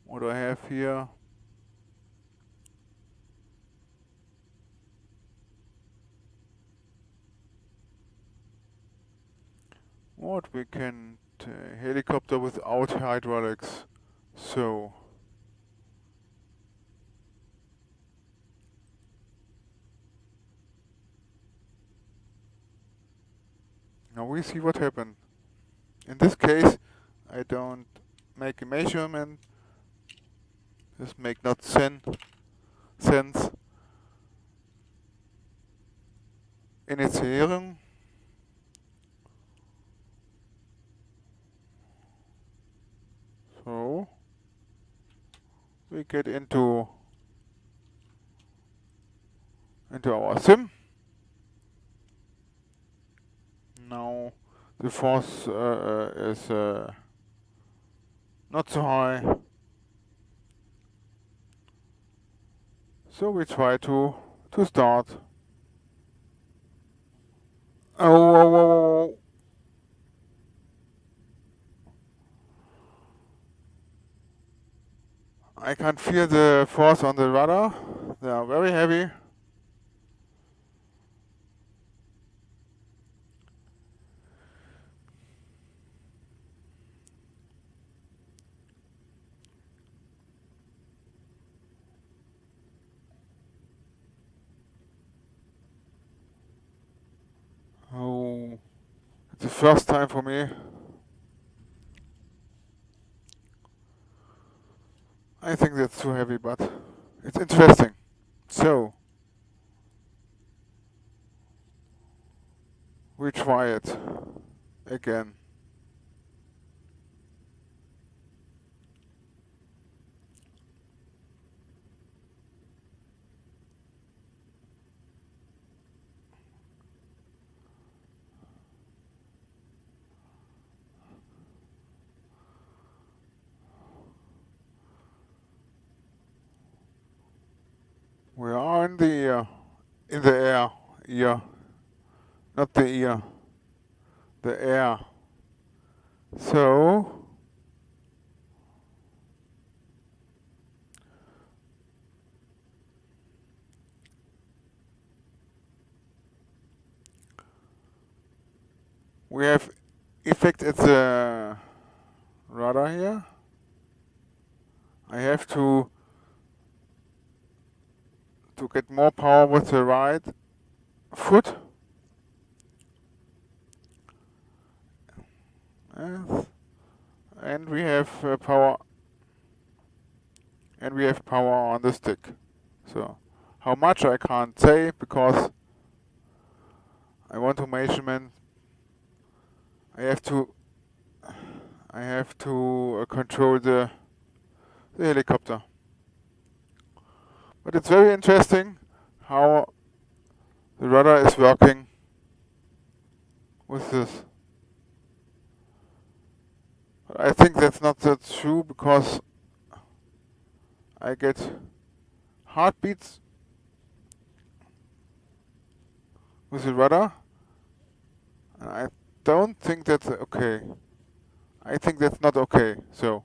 What do I have here? What we can helicopter without hydraulics. So now we see what happened. In this case, I don't make a measurement. This make not sense. Initiieren. So we get into our sim. Now the force is not so high. So we try to start. Oh. I can't feel the force on the rudder. They are very heavy. Oh, it's the first time for me. I think that's too heavy, but it's interesting. So, we try it again. We are in the air, ear, not the ear, the air. So, we have effect at the rudder here. I have to get more power with the right foot. Yes. And we have power. And we have power on the stick. So, how much I can't say because I want to measurement. I have to control the helicopter. But it's very interesting how the rudder is working with this. But I think that's not that true because I get heartbeats with the rudder. And I don't think that's okay. I think that's not okay. So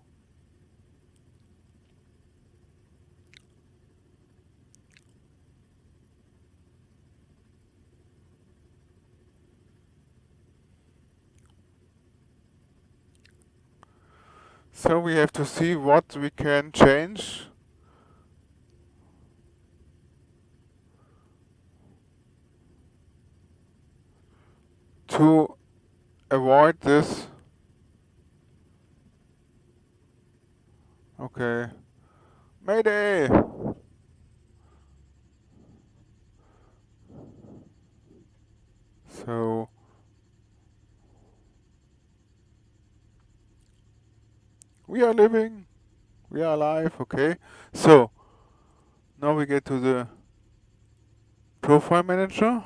we have to see what we can change to avoid this. Okay. Mayday! So, we are living, we are alive, okay. So, now we get to the profile manager.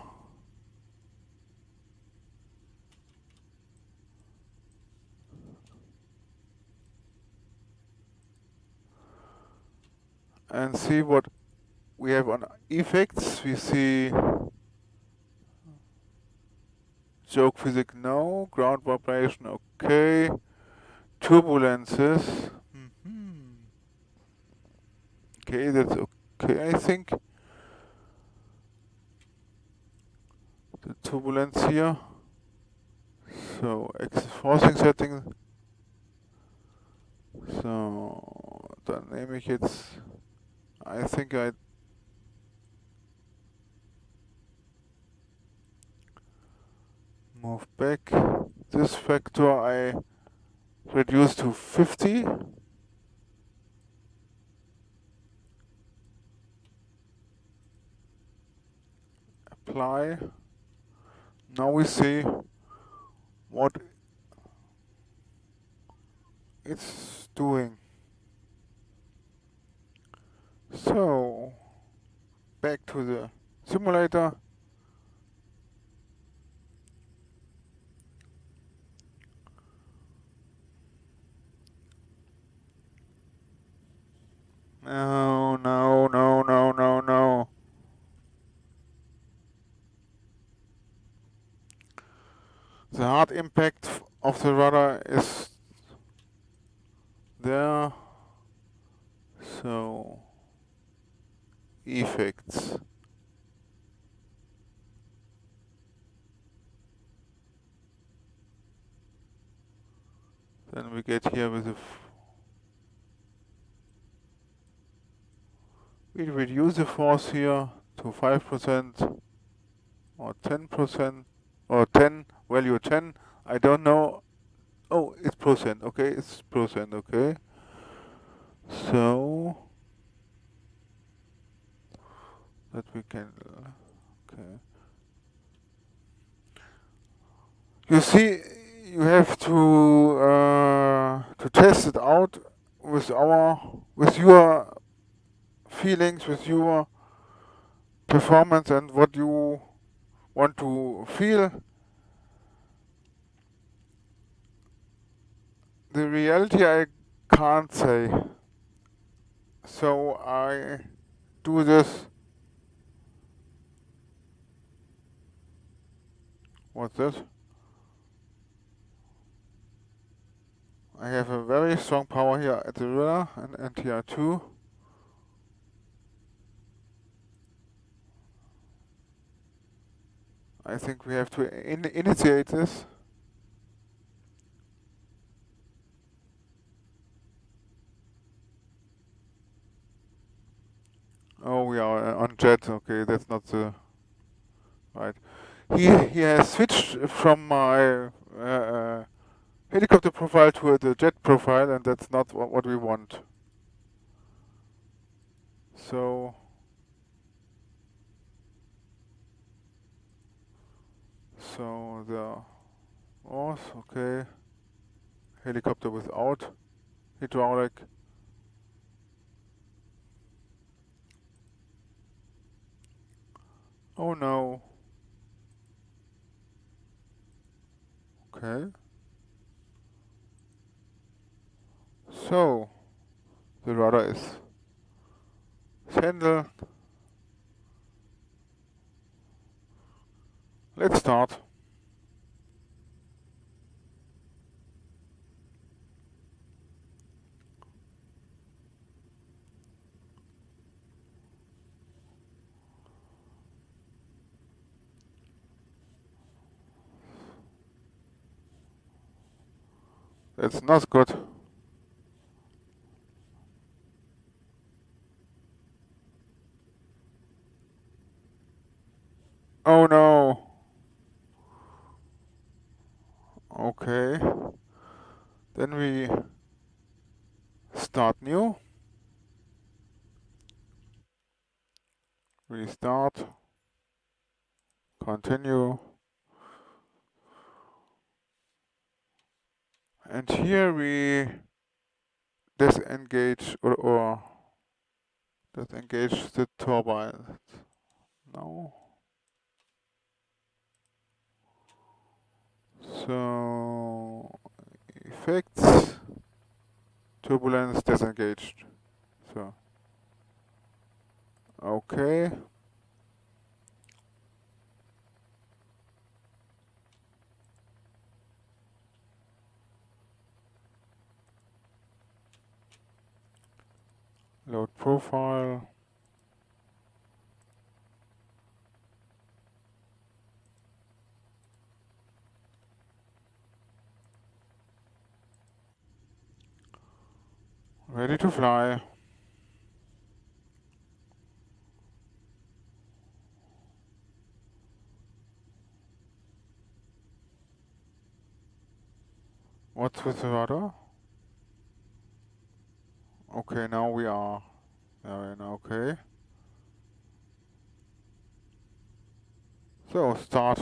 And see what we have on effects. We see joke physics, no. Ground vibration, okay. Turbulences. Okay, that's okay, I think. The turbulence here. So, forcing setting. So, dynamic it's, I think I move back. This factor I reduce to 50. Apply. Now we see what it's doing. So, back to the simulator. No, no, no, no, no, no. The hard impact of the rudder is there. So, effects. Then we get here with we reduce the force here to 5% or 10% or 10, value 10. I don't know. Oh, it's percent. Okay, it's percent. Okay. So that we can. Okay. You see, you have to test it out with your feelings, with your performance, and what you want to feel. The reality I can't say. So I do this. What's this? I have a very strong power here at the rudder and here too. I think we have to initiate this. Oh, we are on jet. Okay, that's not the right. He has switched from my helicopter profile to the jet profile, and that's not what we want. So the was okay. Helicopter without hydraulic. Oh no. Okay. So the rudder is handled. Let's start. That's not good. Oh no. Okay. Then we start new. Restart. Continue. And here we disengage or disengage the turbine. No. So effects, turbulence disengaged. So okay. Load profile. Ready to fly. What's with the rudder? Okay, now we are. Okay. So start.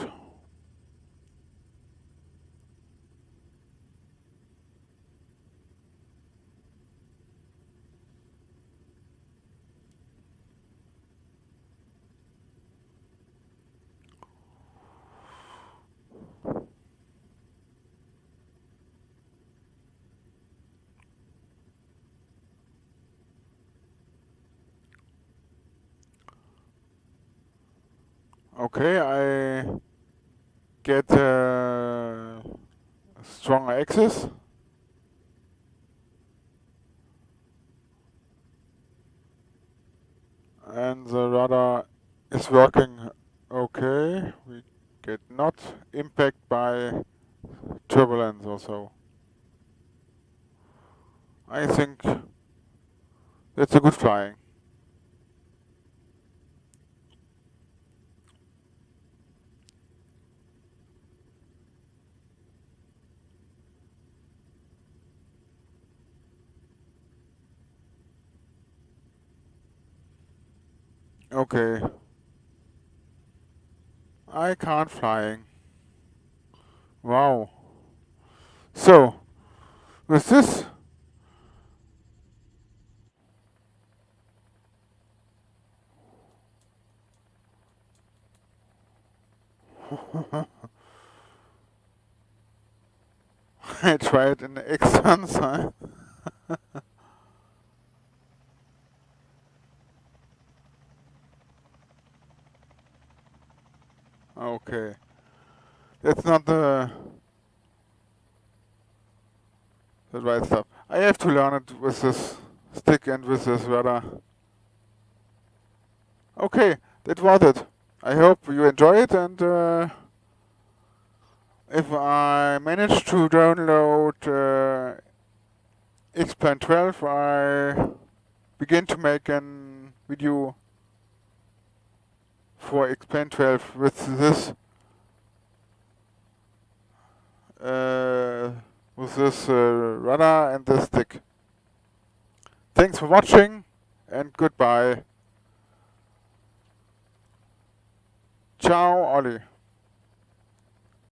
Okay, I get a stronger axis. And the rudder is working okay. We get not impact by turbulence or so. I think that's a good flying. Okay. I can't flying. Wow. So, with this, I tried an external sign. Okay. That's not the right stuff. I have to learn it with this stick and with this rudder. Okay, that was it. I hope you enjoy it, and if I manage to download X-Plan 12, I begin to make a video for X-Plan 12 uh, with this rudder and this stick. Thanks for watching, and goodbye. Ciao, Ollie.